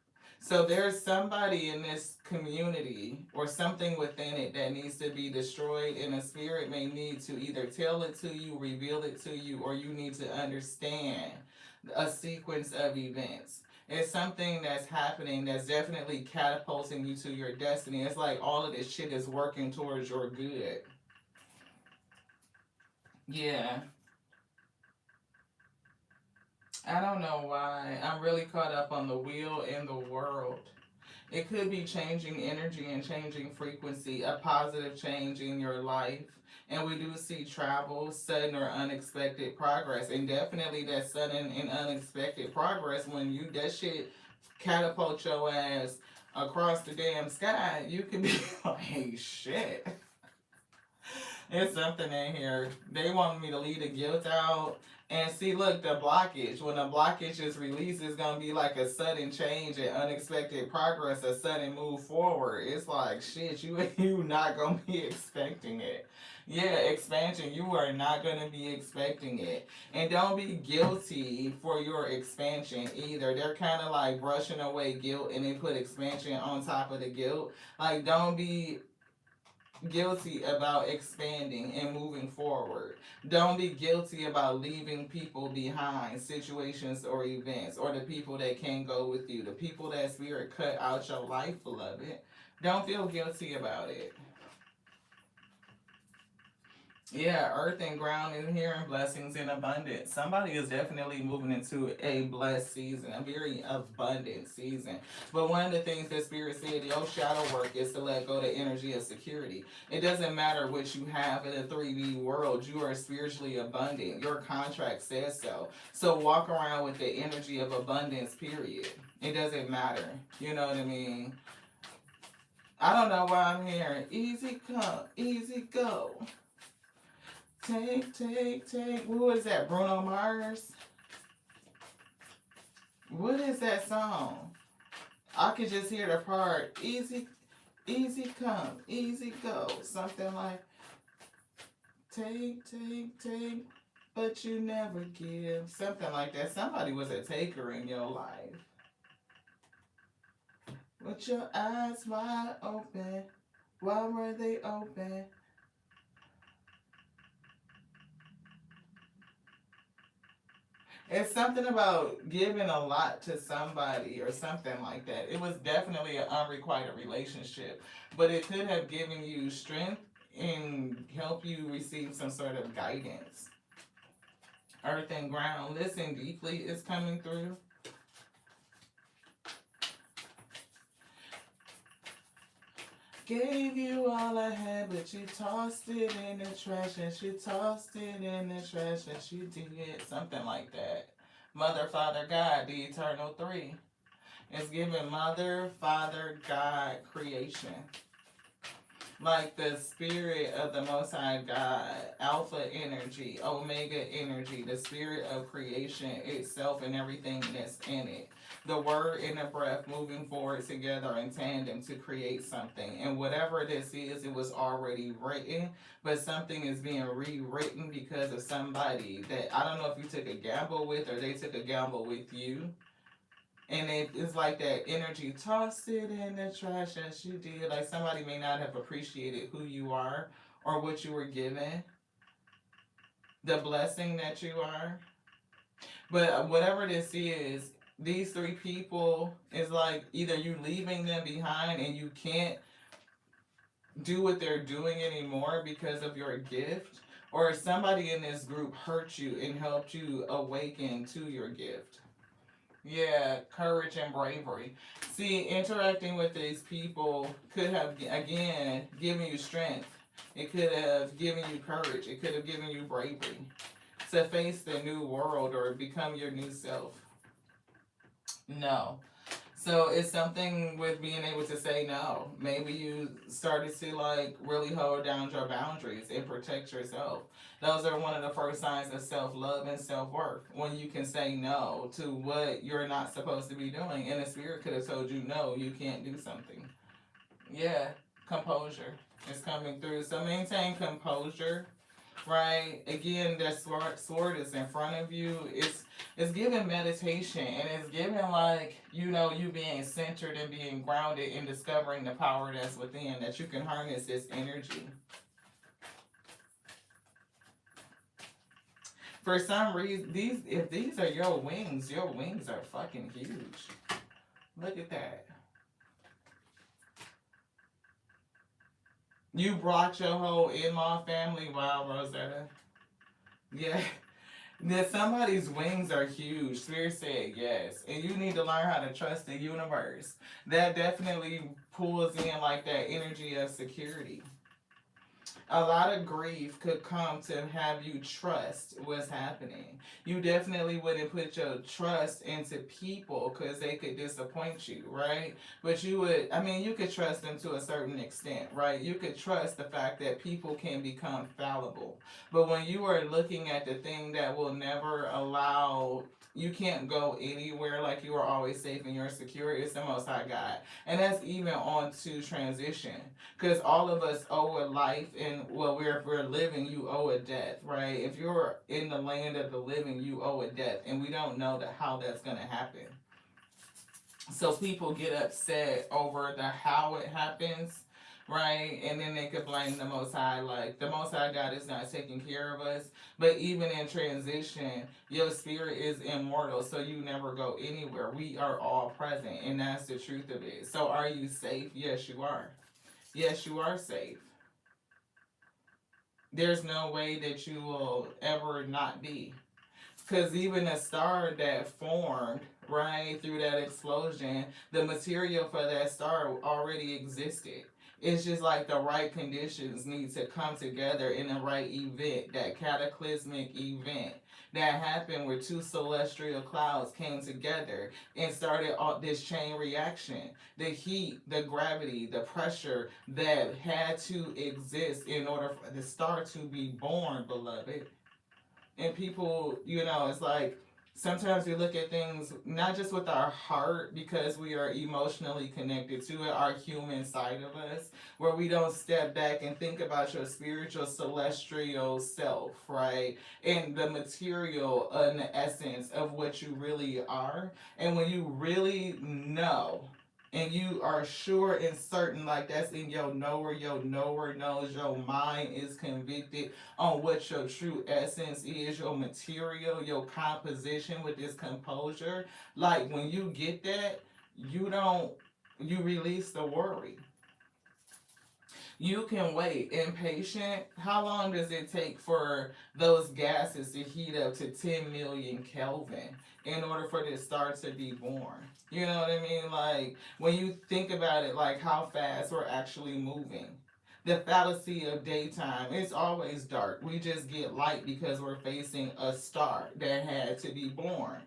So there's somebody in this community or something within it that needs to be destroyed, and a spirit may need to either tell it to you, reveal it to you, or you need to understand a sequence of events. It's something that's happening that's definitely catapulting you to your destiny. It's like all of this shit is working towards your good. Yeah. I don't know why. I'm really caught up on the wheel and the world. It could be changing energy and changing frequency, a positive change in your life. And we do see travel, sudden or unexpected progress. And definitely that sudden and unexpected progress when you that shit catapult your ass across the damn sky, you can be like, hey, shit. It's something in here. They want me to leave the guilt out. And see, look, the blockage. When the blockage is released, it's gonna be like a sudden change and unexpected progress, a sudden move forward. It's like shit, you not gonna be expecting it. Yeah, expansion. You are not gonna be expecting it, and don't be guilty for your expansion either. They're kind of like brushing away guilt, and they put expansion on top of the guilt. Like, don't be guilty about expanding and moving forward. Don't be guilty about leaving people behind, situations or events, or the people that can't go with you, the people that spirit cut out your life, beloved. Don't feel guilty about it. Yeah, earth and ground in here and blessings in abundance. Somebody is definitely moving into a blessed season, a very abundant season. But one of the things that Spirit said, your shadow work is to let go the energy of security. It doesn't matter what you have in a 3D world, you are spiritually abundant. Your contract says so. So walk around with the energy of abundance, period. It doesn't matter. You know what I mean? I don't know why I'm hearing easy come, easy go. Take, take, take. Who is that? Bruno Mars? What is that song? I could just hear the part. Easy, easy come, easy go. Something like take, take, take, but you never give. Something like that. Somebody was a taker in your life. With your eyes wide open. Why were they open? It's something about giving a lot to somebody or something like that. It was definitely an unrequited relationship, but it could have given you strength and help you receive some sort of guidance. Earth and ground, listen deeply is coming through. Gave you all I had, but you tossed it in the trash, and she tossed it in the trash, and she did something like that. Mother, Father, God, the eternal three. It's giving Mother, Father, God, creation. Like the spirit of the Most High God, Alpha energy, Omega energy, the spirit of creation itself and everything that's in it. The word and the breath moving forward together in tandem to create something. And whatever this is, it was already written, but something is being rewritten because of somebody that I don't know if you took a gamble with or they took a gamble with you. And it's like that energy, toss it in the trash as you did. Like somebody may not have appreciated who you are or what you were given, the blessing that you are. But whatever this is, these three people is like either you leaving them behind and you can't do what they're doing anymore because of your gift, or somebody in this group hurt you and helped you awaken to your gift. Yeah, courage and bravery. See, interacting with these people could have, again, given you strength. It could have given you courage. It could have given you bravery to face the new world or become your new self. No. So it's something with being able to say no. Maybe you started to like really hold down your boundaries and protect yourself. Those are one of the first signs of self-love and self-worth. When you can say no to what you're not supposed to be doing. And the spirit could have told you no, you can't do something. Yeah, composure is coming through. So maintain composure. right? Again, that sword is in front of you. It's giving meditation, and it's giving like, you know, you being centered and being grounded and discovering the power that's within, that you can harness this energy. For some reason, if these are your wings are fucking huge. Look at that. You brought your whole in-law family. Wow, Rosetta. Yeah. That somebody's wings are huge. Spirit said yes. And you need to learn how to trust the universe. That definitely pulls in like that energy of security. A lot of grief could come to have you trust what's happening. You definitely wouldn't put your trust into people because they could disappoint you, right? But you would, I mean, you could trust them to a certain extent, right? You could trust the fact that people can become fallible. But when you are looking at the thing that will never allow, you can't go anywhere, like you are always safe and you're secure, it's the Most High God. And that's even on to transition, because all of us owe a life, and well, if we're living, you owe a death, right? If you're in the land of the living, you owe a death, and we don't know how that's going to happen. So people get upset over the how it happens, right? And then they could blame the Most High, like the Most High God is not taking care of us. But even in transition, your spirit is immortal, so you never go anywhere. We are all present, and that's the truth of it. So are you safe? Yes, you are. Yes, you are safe. There's no way that you will ever not be. Because even a star that formed, right, through that explosion, the material for that star already existed. It's just like the right conditions need to come together in the right event, that cataclysmic event that happened where two celestial clouds came together and started all this chain reaction. The heat, the gravity, the pressure that had to exist in order for the star to be born, beloved. And people, you know, it's like sometimes we look at things not just with our heart because we are emotionally connected to it, our human side of us, where we don't step back and think about your spiritual celestial self, right? And the material and the essence of what you really are. And when you really know, and you are sure and certain, like that's in your knower knows, your mind is convicted on what your true essence is, your material, your composition with this composure. Like when you get that, you don't, you release the worry. You can wait. Impatient, how long does it take for those gases to heat up to 10 million Kelvin in order for this star to be born? You know what I mean? Like, when you think about it, like how fast we're actually moving. The fallacy of daytime, it's always dark. We just get light because we're facing a star that had to be born.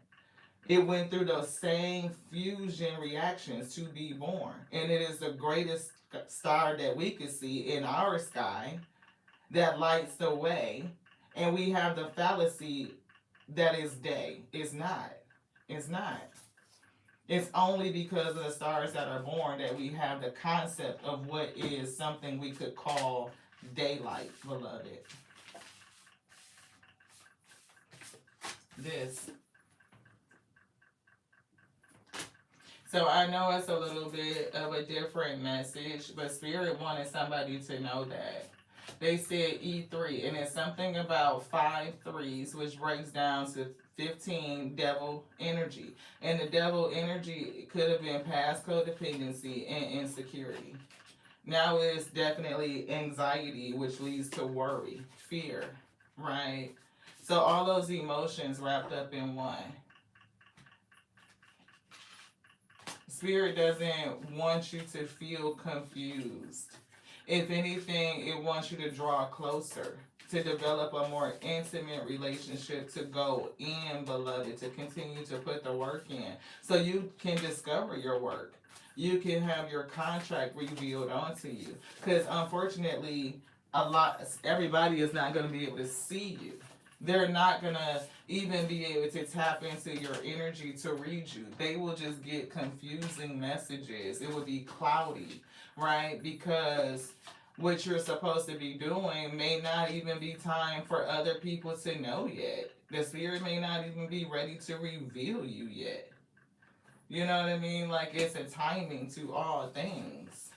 It went through those same fusion reactions to be born. And it is the greatest star that we could see in our sky that lights the way. And we have the fallacy that is day. It's not. It's not. It's only because of the stars that are born that we have the concept of what is something we could call daylight, beloved. This. So I know it's a little bit of a different message, but Spirit wanted somebody to know that. They said E3, and it's something about 5 3s, which breaks down to 15 devil energy. And the devil energy could have been past codependency and insecurity. Now it's definitely anxiety, which leads to worry, fear, right? So all those emotions wrapped up in one. Spirit doesn't want you to feel confused. If anything, it wants you to draw closer, to develop a more intimate relationship, to go in, beloved, to continue to put the work in so you can discover your work. You can have your contract revealed onto you. Because unfortunately, everybody is not going to be able to see you. They're not going to even be able to tap into your energy to read you. They will just get confusing messages. It will be cloudy, right? Because what you're supposed to be doing may not even be time for other people to know yet. The spirit may not even be ready to reveal you yet. You know what I mean? Like it's a timing to all things.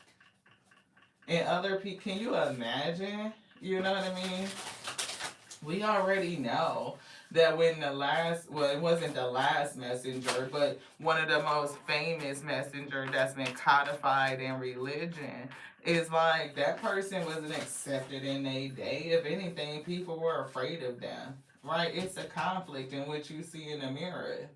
And other people, can you imagine? You know what I mean? We already know that when the last, well, it wasn't the last messenger, but one of the most famous messenger that's been codified in religion is like that person wasn't accepted in a day. If anything, people were afraid of them. Right? It's a conflict in what you see in the mirror.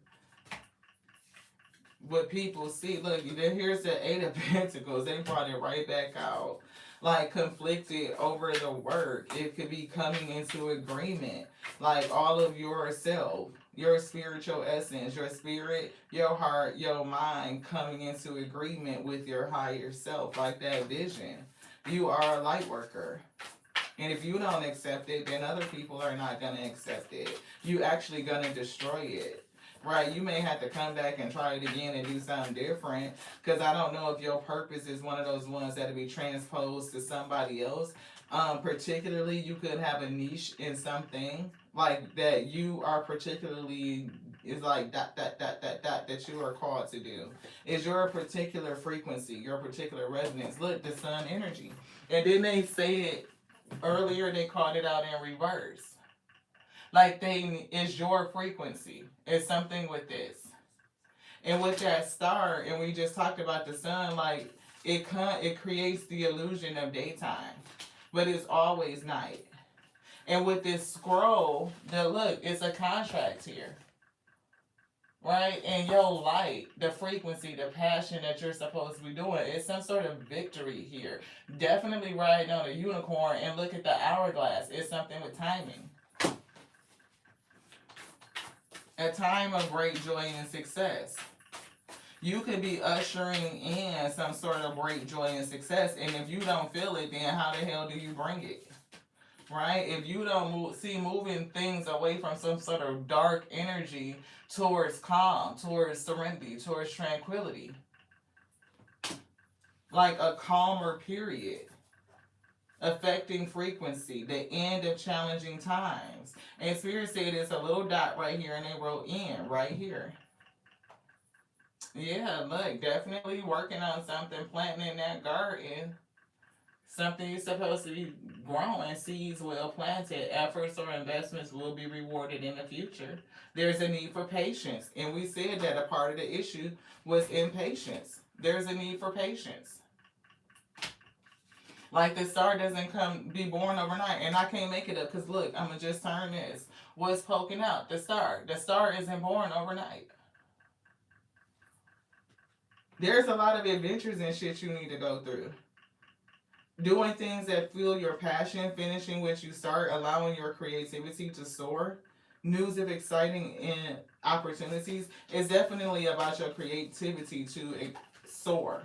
What people see. Look, here's the Eight of Pentacles. They brought it right back out. Like conflicted over the work. It could be coming into agreement. Like all of yourself, your spiritual essence, your spirit, your heart, your mind coming into agreement with your higher self. Like that vision. You are a light worker. And if you don't accept it, then other people are not going to accept it. You actually going to destroy it. Right, you may have to come back and try it again and do something different. Because I don't know if your purpose is one of those ones that'll be transposed to somebody else. Particularly, you could have a niche in something like that you are particularly is like that you are called to do. Is your particular frequency, your particular resonance. Look, the sun energy. And then they say it earlier, they called it out in reverse. Like they is your frequency. It's something with this. And with that star, and we just talked about the sun, like it creates the illusion of daytime. But it's always night. And with this scroll, look, it's a contract here. Right? And your light, the frequency, the passion that you're supposed to be doing, it's some sort of victory here. Definitely riding on a unicorn, and look at the hourglass. It's something with timing. A time of great joy and success. You could be ushering in some sort of great joy and success, and if you don't feel it, then how the hell do you bring it? Right? If you don't see moving things away from some sort of dark energy towards calm, towards serenity, towards tranquility. Like a calmer period. Affecting frequency, the end of challenging times. And Spirit said it's a little dot right here, and they wrote in right here. Yeah, look, definitely working on something, planting in that garden. Something you're supposed to be growing, seeds well planted, efforts or investments will be rewarded in the future. There's a need for patience, and we said that a part of the issue was impatience. There's a need for patience. Like the star doesn't be born overnight, and I can't make it up because look, I'm gonna just turn this. What's poking out? The star. The star isn't born overnight. There's a lot of adventures and shit you need to go through. Doing things that fuel your passion, finishing what you start, allowing your creativity to soar. News of exciting and opportunities is definitely about your creativity to soar.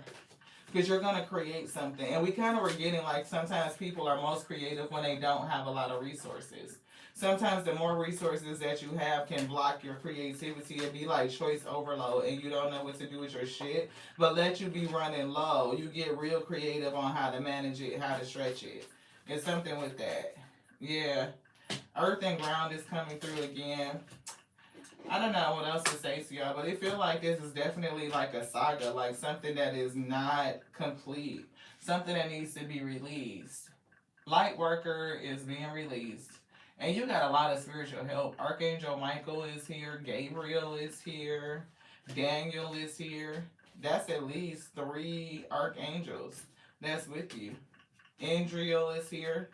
Because you're going to create something. And we kind of are getting like sometimes people are most creative when they don't have a lot of resources. Sometimes the more resources that you have can block your creativity. It'd be like choice overload and you don't know what to do with your shit. But let you be running low. You get real creative on how to manage it, how to stretch it. It's something with that. Yeah. Earth and ground is coming through again. I don't know what else to say to y'all, but it feels like this is definitely like a saga, like something that is not complete, something that needs to be released. Light worker is being released, and you got a lot of spiritual help. Archangel Michael is here, Gabriel is here, Daniel is here. That's at least 3 archangels that's with you. Andriel is here.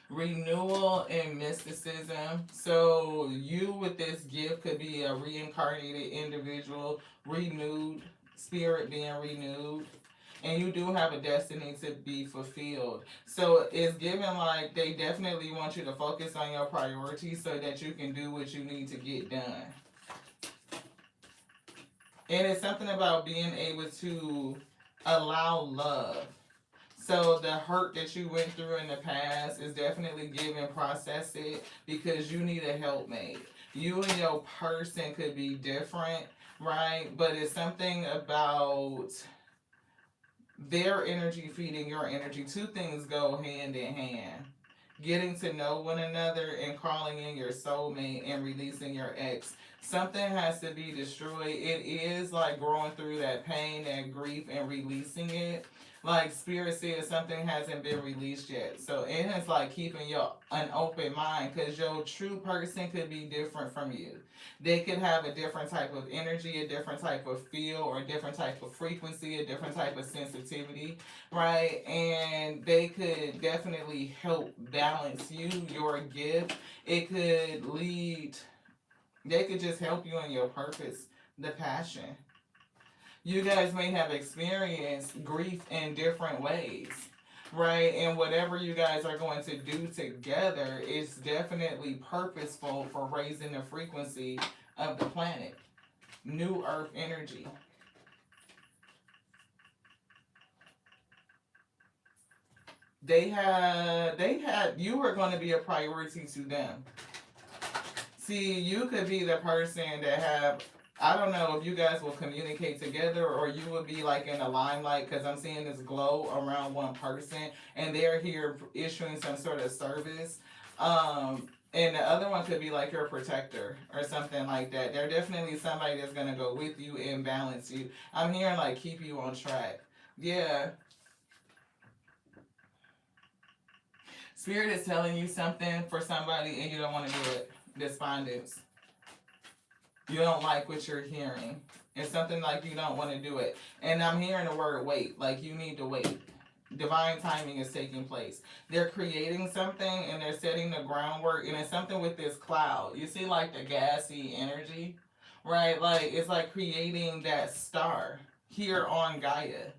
Renewal and mysticism. So you with this gift could be a reincarnated individual, renewed, spirit being renewed. And you do have a destiny to be fulfilled. So it's given like they definitely want you to focus on your priorities so that you can do what you need to get done. And it's something about being able to allow love. So the hurt that you went through in the past is definitely given, process it, because you need a helpmate. You and your person could be different, right? But it's something about their energy feeding your energy. Two things go hand in hand. Getting to know one another and calling in your soulmate and releasing your ex. Something has to be destroyed. It is like growing through that pain and grief and releasing it. Like Spirit says, something hasn't been released yet. So it is like keeping your an open mind, because your true person could be different from you. They could have a different type of energy, a different type of feel, or a different type of frequency, a different type of sensitivity, right? And they could definitely help balance you, your gift. It could lead, they could just help you in your purpose, the passion. You guys may have experienced grief in different ways, right? And whatever you guys are going to do together is definitely purposeful for raising the frequency of the planet. New Earth energy. They had you were going to be a priority to them. See, you could be the person that have, I don't know if you guys will communicate together, or you would be like in the limelight, because I'm seeing this glow around one person and they're here issuing some sort of service. And the other one could be like your protector or something like that. They're definitely somebody that's going to go with you and balance you. I'm hearing like keep you on track. Yeah. Spirit is telling you something for somebody and you don't want to do it. Despondence. You don't like what you're hearing. It's something like you don't want to do it. And I'm hearing the word wait. Like you need to wait. Divine timing is taking place. They're creating something and they're setting the groundwork, and it's something with this cloud. You see like the gassy energy, right? Like it's like creating that star here on Gaia.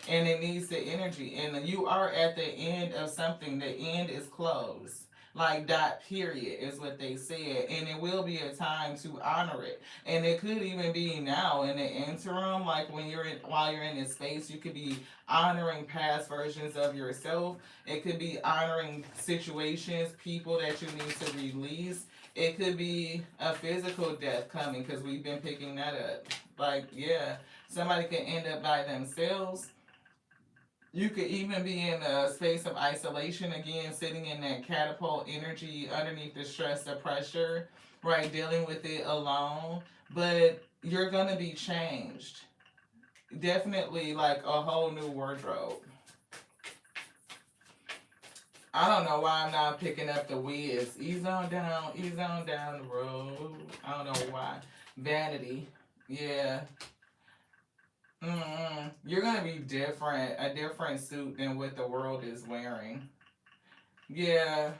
And it needs the energy. And you are at the end of something. The end is closed. Like dot period is what they said, and it will be a time to honor it. And it could even be now in the interim, like when you're in, while you're in this space, you could be honoring past versions of yourself. It could be honoring situations, people that you need to release. It could be a physical death coming, because we've been picking that up. Like, yeah, somebody could end up by themselves. You could even be in a space of isolation, again, sitting in that catapult energy underneath the stress, the pressure, right? Dealing with it alone. But you're going to be changed. Definitely like a whole new wardrobe. I don't know why I'm not picking up the Wiz. Ease on down the road. I don't know why. Vanity. Yeah. You're gonna be different, a different suit than what the world is wearing. Yeah,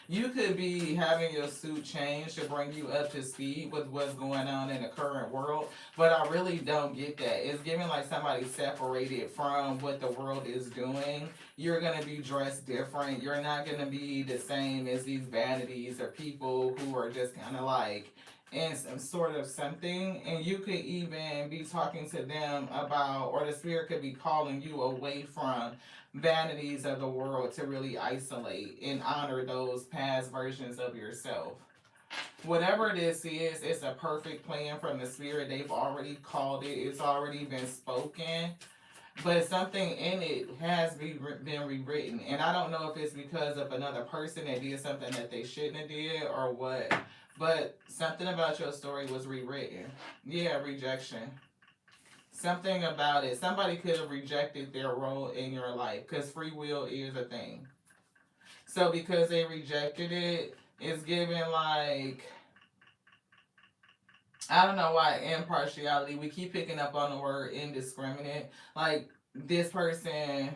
you could be having your suit changed to bring you up to speed with what's going on in the current world, but I really don't get that. It's giving like somebody separated from what the world is doing. You're gonna be dressed different. You're not gonna be the same as these vanities or people who are just kind of like in some sort of something, and you could even be talking to them about, or the spirit could be calling you away from vanities of the world to really isolate and honor those past versions of yourself. Whatever this is, it's a perfect plan from the spirit. They've already called it, it's already been spoken. But something in it has been rewritten. And I don't know if it's because of another person that did something that they shouldn't have did or what. But something about your story was rewritten. Yeah, rejection. Something about it. Somebody could have rejected their role in your life, because free will is a thing. So because they rejected it, it's given like, I don't know why impartiality. We keep picking up on the word indiscriminate. Like this person,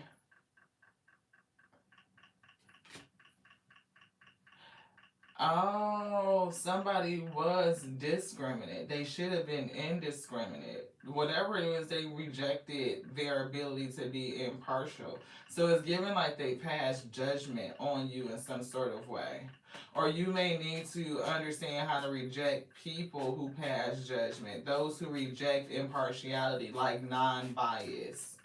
oh, somebody was discriminate. They should have been indiscriminate. Whatever it is, they rejected their ability to be impartial. So it's given like they passed judgment on you in some sort of way. Or you may need to understand how to reject people who pass judgment, those who reject impartiality, like non bias.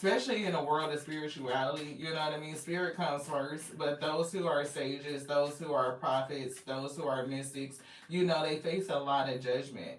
especially in a world of spirituality, you know what I mean? Spirit comes first, but those who are sages, those who are prophets, those who are mystics, you know, they face a lot of judgment.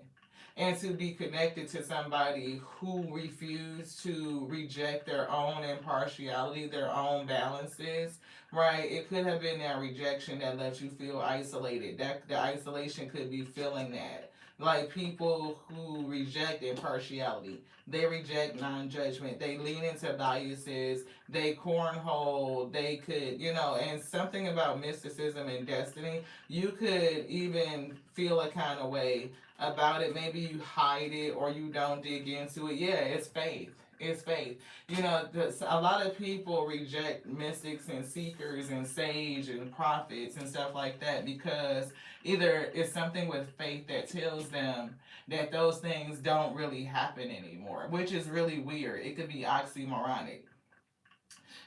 And to be connected to somebody who refused to reject their own impartiality, their own balances, right? It could have been that rejection that lets you feel isolated. That the isolation could be feeling that. Like people who reject impartiality, they reject non-judgment, they lean into biases, they cornhole, they could, you know, and something about mysticism and destiny, you could even feel a kind of way about it. Maybe you hide it or you don't dig into it. Yeah, it's faith. It's faith. You know, a lot of people reject mystics and seekers and sage and prophets and stuff like that because either it's something with faith that tells them that those things don't really happen anymore, which is really weird. It could be oxymoronic.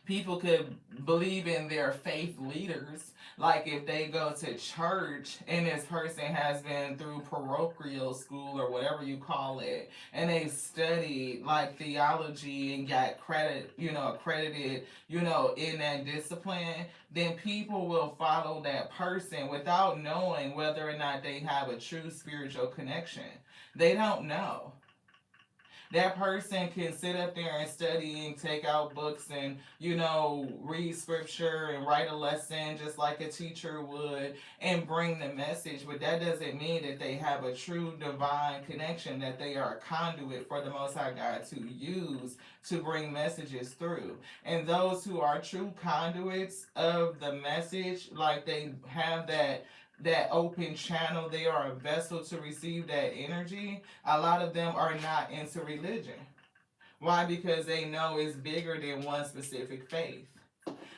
People could believe in their faith leaders. Like if they go to church and this person has been through parochial school or whatever you call it, and they've studied like theology and got credit, you know, accredited, you know, in that discipline, then people will follow that person without knowing whether or not they have a true spiritual connection. They don't know. That person can sit up there and study and take out books and, you know, read scripture and write a lesson just like a teacher would and bring the message. But that doesn't mean that they have a true divine connection, that they are a conduit for the Most High God to use to bring messages through. And those who are true conduits of the message, like they have that open channel, they are a vessel to receive that energy. A lot of them are not into religion. Why? Because they know it's bigger than one specific faith.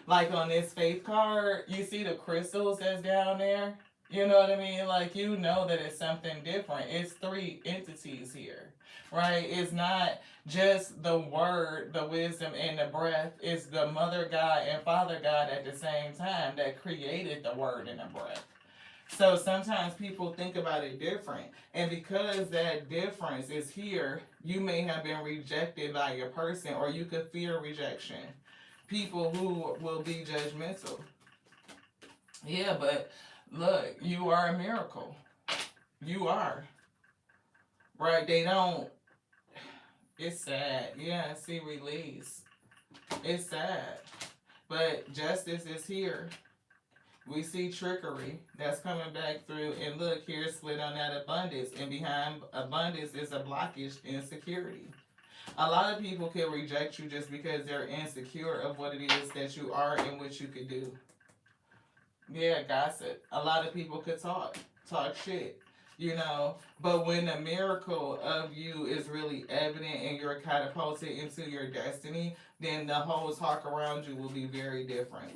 Like on this faith card, you see the crystals that's down there. You know what I mean? Like you know that it's something different. It's three entities here, right? It's not just the word, the wisdom, and the breath. It's the mother God and father God at the same time that created the word and the breath. So sometimes people think about it different. And because that difference is here, you may have been rejected by your person or you could fear rejection. People who will be judgmental. Yeah, but look, you are a miracle. You are. Right? They don't. It's sad. Yeah, see, release. It's sad. But justice is here. We see trickery that's coming back through, and look, here's split on that abundance, and behind abundance is a blockage, insecurity. A lot of people can reject you just because they're insecure of what it is that you are and what you could do. Yeah, gossip. A lot of people could talk shit, you know. But when the miracle of you is really evident and you're catapulted into your destiny, then the whole talk around you will be very different.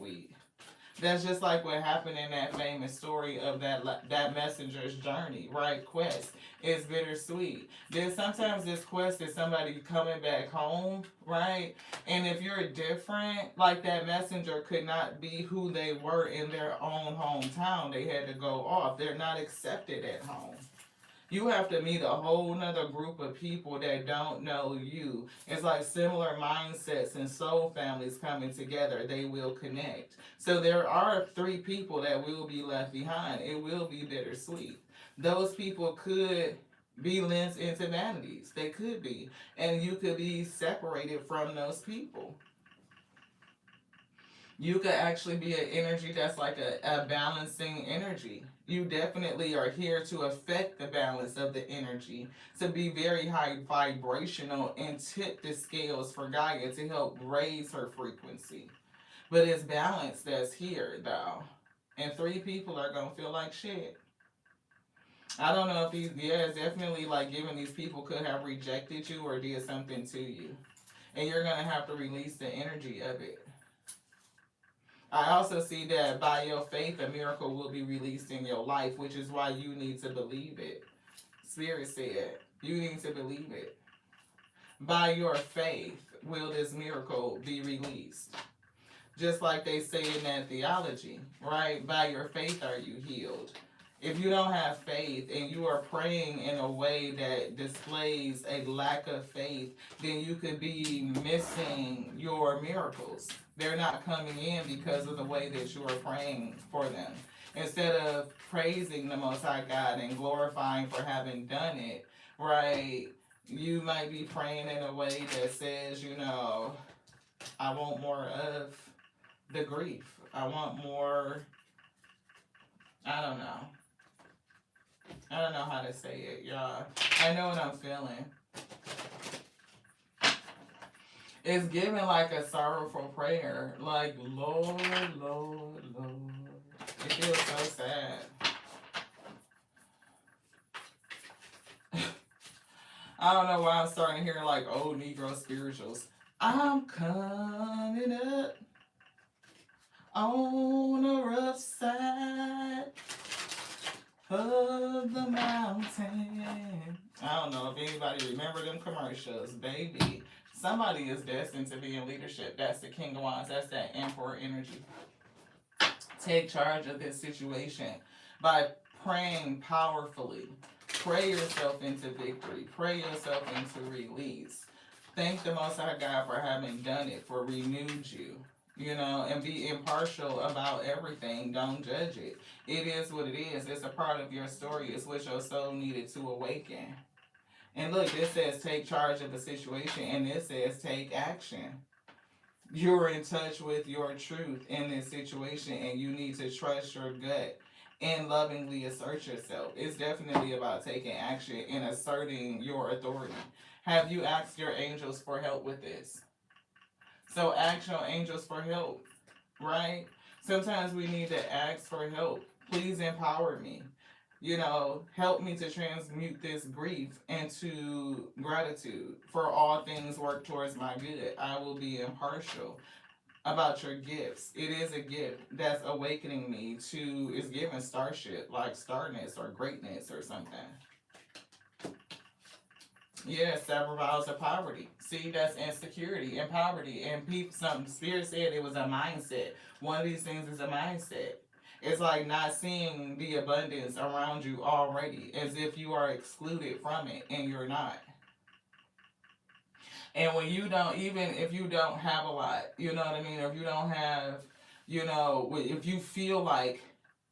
That's just like what happened in that famous story of that messenger's journey, right? Quest. It's bittersweet. Then sometimes this quest is somebody coming back home, right? And if you're different, like that messenger could not be who they were in their own hometown. They had to go off. They're not accepted at home. You have to meet a whole nother group of people that don't know you. It's like similar mindsets and soul families coming together. They will connect. So there are three people that will be left behind. It will be bittersweet. Those people could be lens into vanities. They could be. And you could be separated from those people. You could actually be an energy that's like a balancing energy. You definitely are here to affect the balance of the energy, to be very high vibrational and tip the scales for Gaia to help raise her frequency. But it's balance that's here, though. And three people are going to feel like shit. I don't know if it's definitely like giving these people could have rejected you or did something to you. And you're going to have to release the energy of it. I also see that by your faith, a miracle will be released in your life, which is why you need to believe it. Spirit said, you need to believe it. By your faith, will this miracle be released? Just like they say in that theology, right? By your faith are you healed. If you don't have faith and you are praying in a way that displays a lack of faith, then you could be missing your miracles. They're not coming in because of the way that you are praying for them. Instead of praising the Most High God and glorifying for having done it, right? You might be praying in a way that says, I want more of the grief. I want more, I don't know. I don't know how to say it, y'all. I know what I'm feeling. It's giving like a sorrowful prayer. Like, Lord, Lord, Lord. It feels so sad. I don't know why I'm starting to hear like old Negro spirituals. I'm coming up on the rough side of the mountain. I don't know if anybody remember them commercials, baby. Somebody is destined to be in leadership. That's the King of Wands. That's that Emperor energy. Take charge of this situation by praying powerfully. Pray yourself into victory. Pray yourself into release. Thank the Most High God for having done it, for renewed you. And be impartial about everything. Don't judge it. It is what it is. It's a part of your story. It's what your soul needed to awaken. And look, this says take charge of the situation, and this says take action. You're in touch with your truth in this situation, and you need to trust your gut and lovingly assert yourself. It's definitely about taking action and asserting your authority. Have you asked your angels for help with this? So ask your angels for help, right? Sometimes we need to ask for help. Please empower me. Help me to transmute this grief into gratitude. For all things work towards my good. I will be impartial about your gifts. It is a gift that's awakening me to, is giving starship, like starness or greatness or something. Yeah, several vows of poverty. See, that's insecurity and poverty. And some spirit said it was a mindset. One of these things is a mindset. It's like not seeing the abundance around you already, as if you are excluded from it, and you're not. And when you don't, even if you don't have a lot, you know what I mean? Or if you don't have, if you feel like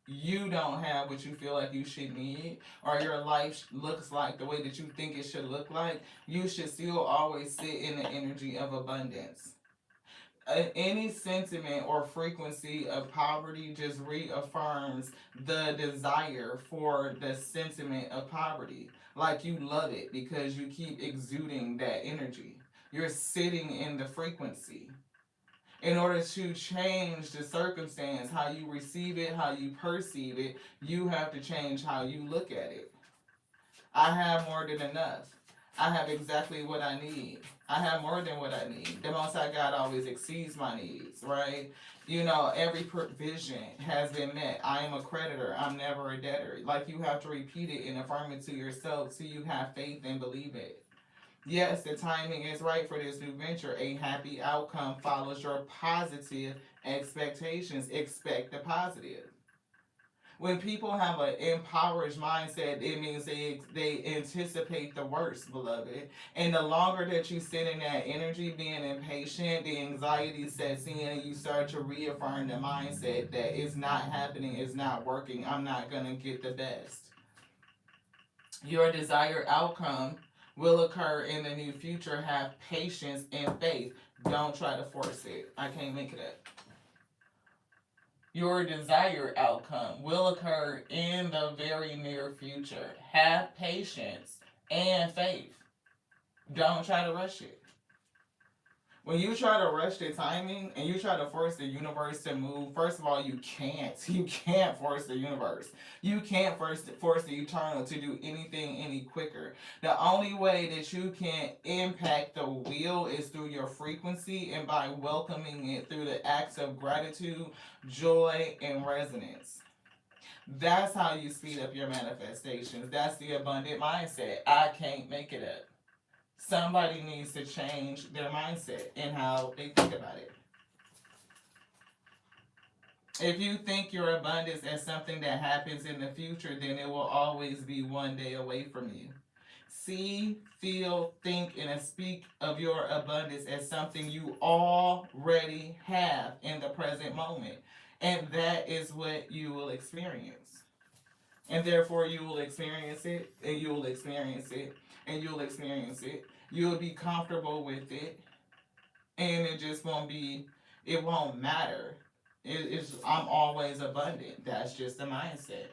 you don't have what you feel like you should need, or your life looks like the way that you think it should look like, you should still always sit in the energy of abundance. Any sentiment or frequency of poverty just reaffirms the desire for the sentiment of poverty. Like you love it because you keep exuding that energy. You're sitting in the frequency. In order to change the circumstance, how you receive it, how you perceive it, you have to change how you look at it. I have more than enough. I have exactly what I need. I have more than what I need. The Most High God always exceeds my needs, right? Every provision has been met. I am a creditor. I'm never a debtor. Like you have to repeat it and affirm it to yourself so you have faith and believe it. Yes, the timing is right for this new venture. A happy outcome follows your positive expectations. Expect the positive. When people have an impoverished mindset, it means they anticipate the worst, beloved. And the longer that you sit in that energy, being impatient, the anxiety sets in, and you start to reaffirm the mindset that it's not happening, it's not working, I'm not going to get the best. Your desired outcome will occur in the new future. Have patience and faith. Don't try to force it. I can't make it up. Your desired outcome will occur in the very near future. Have patience and faith. Don't try to rush it. When you try to rush the timing and you try to force the universe to move, first of all, you can't. You can't force the universe. You can't force the eternal to do anything any quicker. The only way that you can impact the wheel is through your frequency and by welcoming it through the acts of gratitude, joy, and resonance. That's how you speed up your manifestations. That's the abundant mindset. I can't make it up. Somebody needs to change their mindset and how they think about it. If you think your abundance as something that happens in the future, then it will always be one day away from you. See, feel, think, and speak of your abundance as something you already have in the present moment. And that is what you will experience. And therefore, you will experience it, and you will experience it, and you'll experience it. You'll be comfortable with it, and it just won't be, it won't matter. It's, I'm always abundant. That's just the mindset.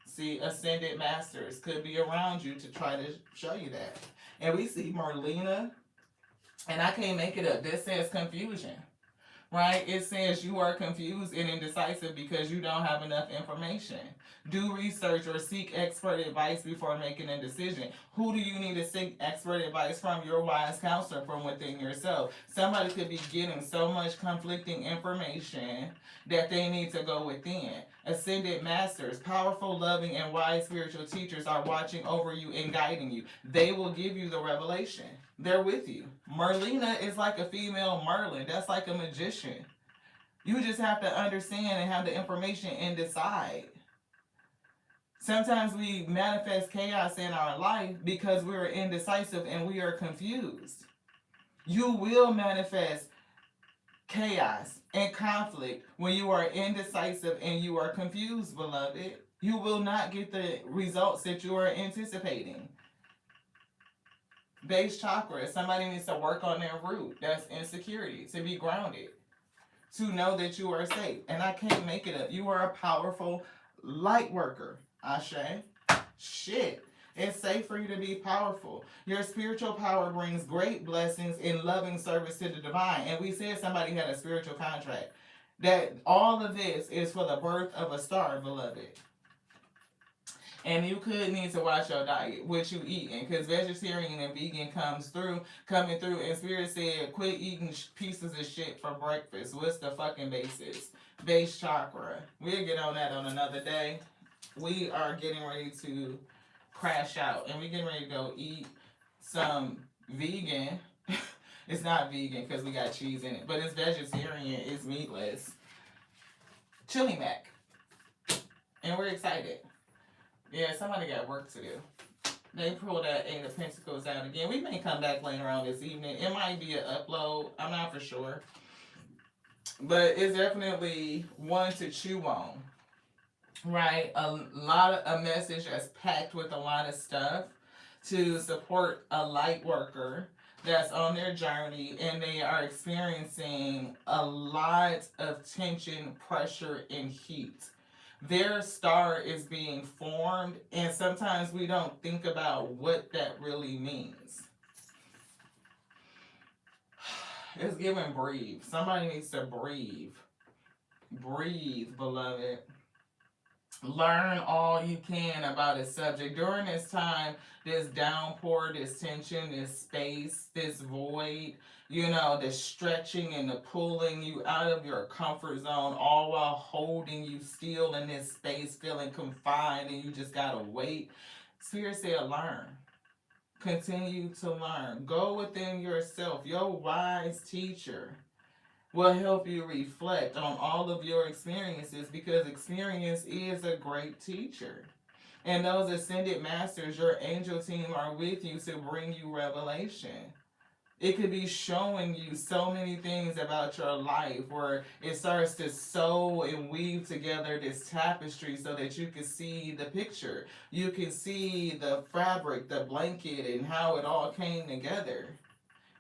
See, ascended masters could be around you to try to show you that. And we see Merlina, and I can't make it up. This says confusion, right? It says you are confused and indecisive because you don't have enough information. Do research or seek expert advice before making a decision. Who do you need to seek expert advice from? Your wise counselor from within yourself. Somebody could be getting so much conflicting information that they need to go within. Ascended masters, powerful, loving, and wise spiritual teachers are watching over you and guiding you. They will give you the revelation. They're with you. Merlina is like a female Merlin. That's like a magician. You just have to understand and have the information and decide. Sometimes we manifest chaos in our life because we're indecisive and we are confused. You will manifest chaos and conflict when you are indecisive and you are confused, beloved. You will not get the results that you are anticipating. Base chakra, somebody needs to work on their root. That's insecurity, to be grounded, to know that you are safe. And I can't make it up. You are a powerful light worker. Ashe. Shit. It's safe for you to be powerful. Your spiritual power brings great blessings in loving service to the divine. And we said somebody had a spiritual contract. That all of this is for the birth of a star, beloved. And you could need to watch your diet, what you eating, because vegetarian and vegan coming through. And Spirit said, quit eating pieces of shit for breakfast. What's the fucking basis? Base chakra. We'll get on that on another day. We are getting ready to crash out, and we're getting ready to go eat some vegan. It's not vegan because we got cheese in it, but it's vegetarian. It's meatless. Chili mac, and we're excited. Yeah, somebody got work to do. They pulled that Eight of Pentacles out again. We may come back later on this evening. It might be an upload. I'm not for sure. But it's definitely one to chew on. Right? A message that's packed with a lot of stuff to support a light worker that's on their journey and they are experiencing a lot of tension, pressure, and heat. Their star is being formed, and sometimes we don't think about what that really means. It's giving breathe. Somebody needs to breathe. Breathe, beloved. Learn all you can about a subject. During this time, this downpour, this tension, this space, this void, the stretching and the pulling you out of your comfort zone, all while holding you still in this space, feeling confined, and you just gotta wait. Spirit said, learn. Continue to learn. Go within yourself. Your wise teacher will help you reflect on all of your experiences, because experience is a great teacher. And those ascended masters, your angel team, are with you to bring you revelation. It could be showing you so many things about your life where it starts to sew and weave together this tapestry so that you can see the picture. You can see the fabric, the blanket, and how it all came together.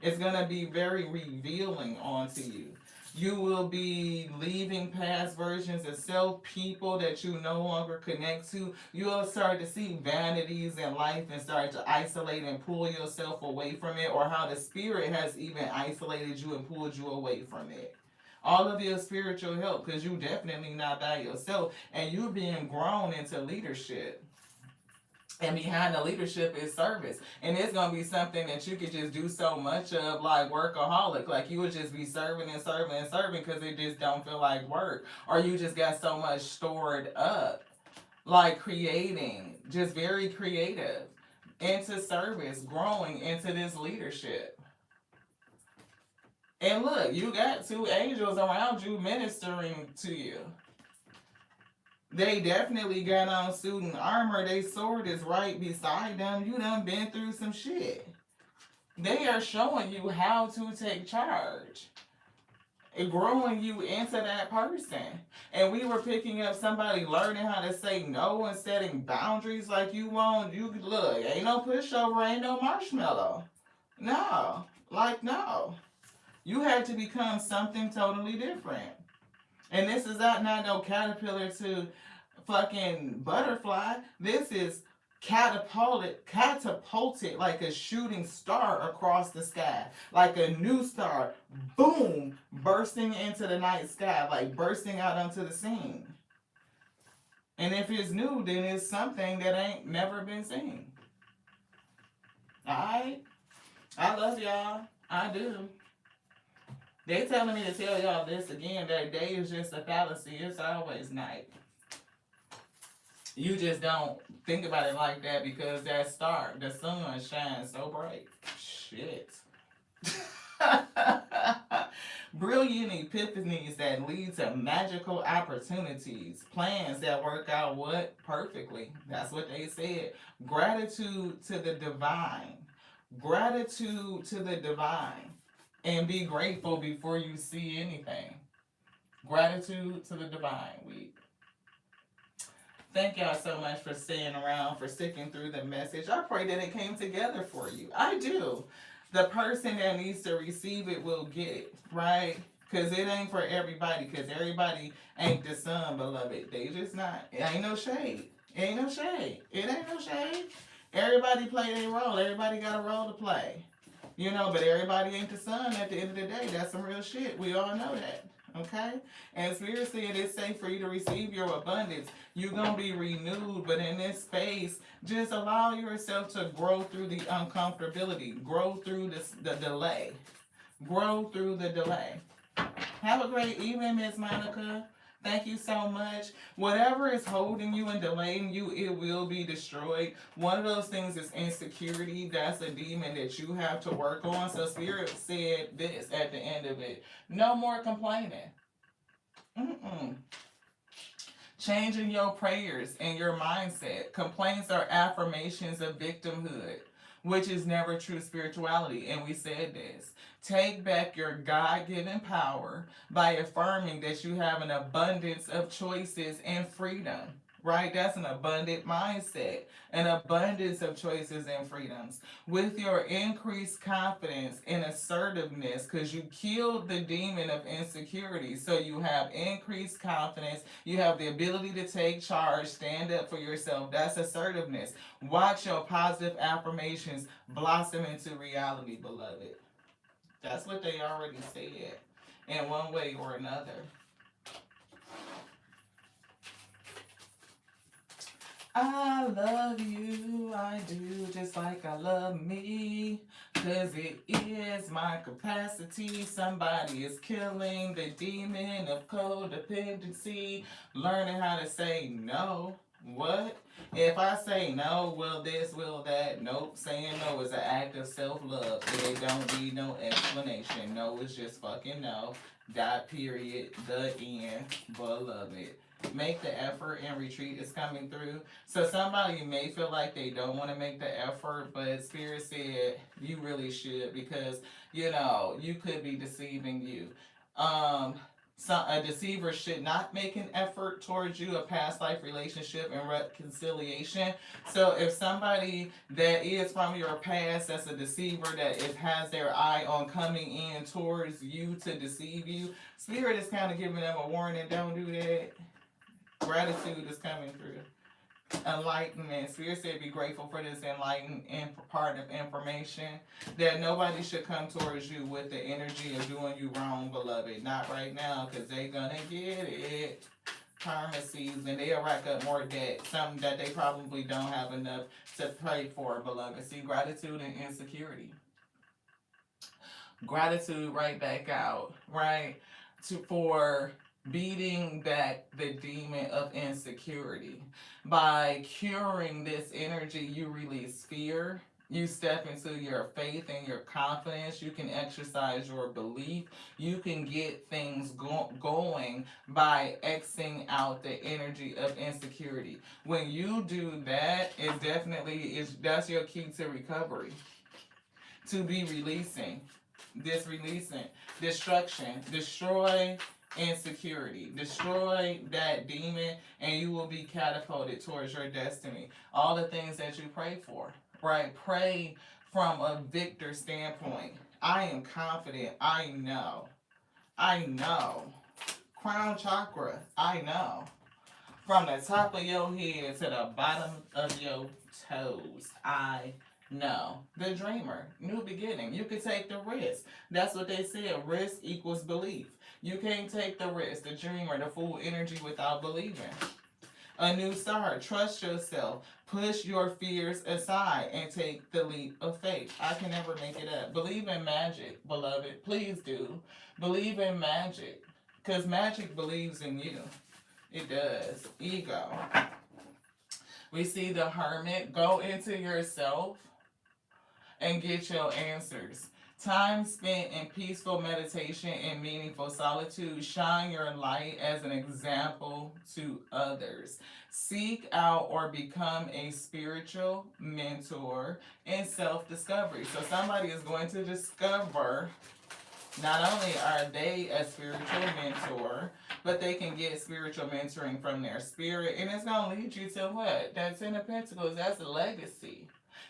It's going to be very revealing onto you. You will be leaving past versions of self, people that you no longer connect to. You'll start to see vanities in life and start to isolate and pull yourself away from it, or how the spirit has even isolated you and pulled you away from it. All of your spiritual help, because you're definitely not by yourself, and you're being grown into leadership. And behind the leadership is service. And it's going to be something that you could just do so much of, like workaholic. Like you would just be serving and serving and serving because it just don't feel like work. Or you just got so much stored up. Like creating, just very creative. Into service, growing into this leadership. And look, you got two angels around you ministering to you. They definitely got on suit and armor. They sword is right beside them. You done been through some shit. They are showing you how to take charge and growing you into that person. And we were picking up somebody learning how to say no and setting boundaries like you want. You look, ain't no pushover, ain't no marshmallow. No, like no. You had to become something totally different. And this is not no caterpillar to fucking butterfly. This is catapulted like a shooting star across the sky, like a new star, boom, bursting into the night sky, like bursting out onto the scene. And if it's new, then it's something that ain't never been seen. Alright? I love y'all. I do. They telling me to tell y'all this again, that day is just a fallacy. It's always night. You just don't think about it like that because that star, the sun, shines so bright. Shit. Brilliant epiphanies that lead to magical opportunities. Plans that work out what? Perfectly. That's what they said. Gratitude to the divine. Gratitude to the divine. And be grateful before you see anything. Gratitude to the divine week. Thank y'all so much for staying around, for sticking through the message. I pray that it came together for you. I do. The person that needs to receive it will get it, right? Because it ain't for everybody, because everybody ain't the sun, beloved. They just not. It ain't no shade. It ain't no shade. It ain't no shade. Everybody play their role. Everybody got a role to play. You know, but everybody ain't the sun at the end of the day. That's some real shit. We all know that. Okay? And Spirit said it's safe for you to receive your abundance. You're going to be renewed, but in this space, just allow yourself to grow through the uncomfortability, grow through the delay, grow through the delay. Have a great evening, Miss Monica. Thank you so much. Whatever is holding you and delaying you, it will be destroyed. One of those things is insecurity. That's a demon that you have to work on. So Spirit said this at the end of it. No more complaining. Changing your prayers and your mindset. Complaints are affirmations of victimhood, which is never true spirituality. And we said this. Take back your God-given power by affirming that you have an abundance of choices and freedom. Right? That's an abundant mindset, an abundance of choices and freedoms. With your increased confidence and assertiveness, because you killed the demon of insecurity. So you have increased confidence. You have the ability to take charge, stand up for yourself. That's assertiveness. Watch your positive affirmations blossom into reality, beloved. That's what they already said in one way or another. I love you, I do, just like I love me. Cause it is my capacity. Somebody is killing the demon of codependency. Learning how to say no. What? If I say no, will this, will that? Nope. Saying no is an act of self-love. It don't need no explanation. No is just fucking no. Dot period. The end. Beloved. Make the effort and retreat is coming through. So somebody may feel like they don't want to make the effort, but Spirit said you really should because you could be deceiving you. A deceiver should not make an effort towards you, a past life relationship and reconciliation. So if somebody that is from your past that's a deceiver that has their eye on coming in towards you to deceive you, Spirit is kind of giving them a warning, don't do that. Gratitude is coming through. Enlightenment. Spirit said be grateful for this enlightened part of information. That nobody should come towards you with the energy of doing you wrong, beloved. Not right now, because they gonna get it. Karma season. They'll rack up more debt. Something that they probably don't have enough to pay for, beloved. See, gratitude and insecurity. Gratitude right back out, right? For beating back the demon of insecurity. By curing this energy, you release fear You step into your faith and your confidence. You can exercise your belief. You can get things going by Xing out the energy of insecurity. When you do that, it definitely is, that's your key to recovery. To be releasing, destruction, destroy insecurity, destroy that demon, and you will be catapulted towards your destiny. All the things that you pray for, right? Pray from a victor standpoint. I am confident. I know. Crown chakra. I know. From the top of your head to the bottom of your toes. I know. The dreamer. New beginning. You can take the risk. That's what they said. Risk equals belief. You can't take the risk, the dreamer, the full energy without believing. A new start. Trust yourself. Push your fears aside and take the leap of faith. I can never make it up. Believe in magic, beloved. Please do. Believe in magic. Because magic believes in you. It does. Ego. We see the hermit. Go into yourself and get your answers. Time spent in peaceful meditation and meaningful solitude. Shine your light as an example to others. Seek out or become a spiritual mentor in self discovery. So, somebody is going to discover not only are they a spiritual mentor, but they can get spiritual mentoring from their spirit. And it's going to lead you to what? That Ten of Pentacles, that's a legacy.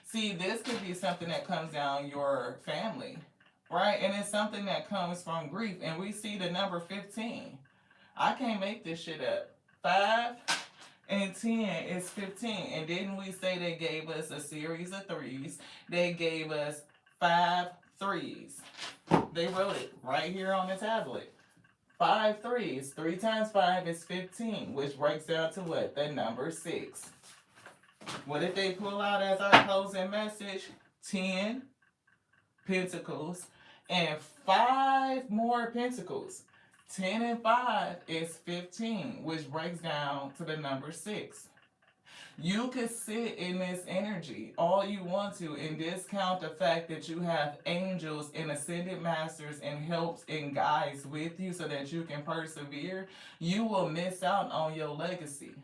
See, this could be something that comes down your family, right? And it's something that comes from grief. And we see the number 15. I can't make this shit up. 5 and 10 is 15. And didn't we say they gave us a series of threes? They gave us 5 threes. They wrote it right here on the tablet. 5 threes. 3 times 5 is 15, which breaks down to what? The number 6. What did they pull out as our closing message? 10 pentacles and 5 more pentacles. 10 and 5 is 15, which breaks down to the number 6. You could sit in this energy all you want to and discount the fact that you have angels and ascended masters and helps and guides with you so that you can persevere. You will miss out on your legacy.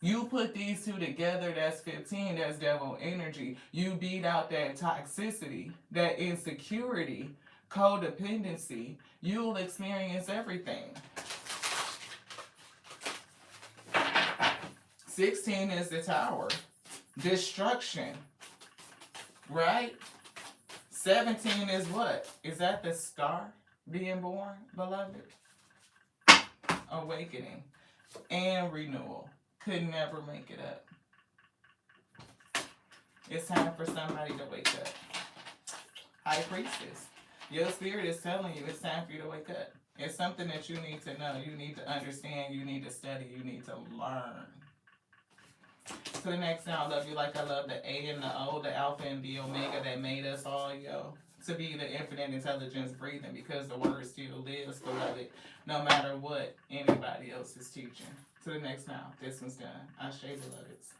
You put these two together, that's 15, that's devil energy. You beat out that toxicity, that insecurity, codependency. You'll experience everything. 16 is the tower. Destruction. Right? 17 is what? Is that the star being born, beloved? Awakening and renewal. Could never make it up. It's time for somebody to wake up. High Priestess. Your spirit is telling you it's time for you to wake up. It's something that you need to know. You need to understand. You need to study. You need to learn. To the next now, I love you like I love the A and the O, the Alpha and the Omega that made us all, yo. To be the infinite intelligence breathing, because the word still lives, beloved, no matter what anybody else is teaching. To the next now, this one's done. I beloveds.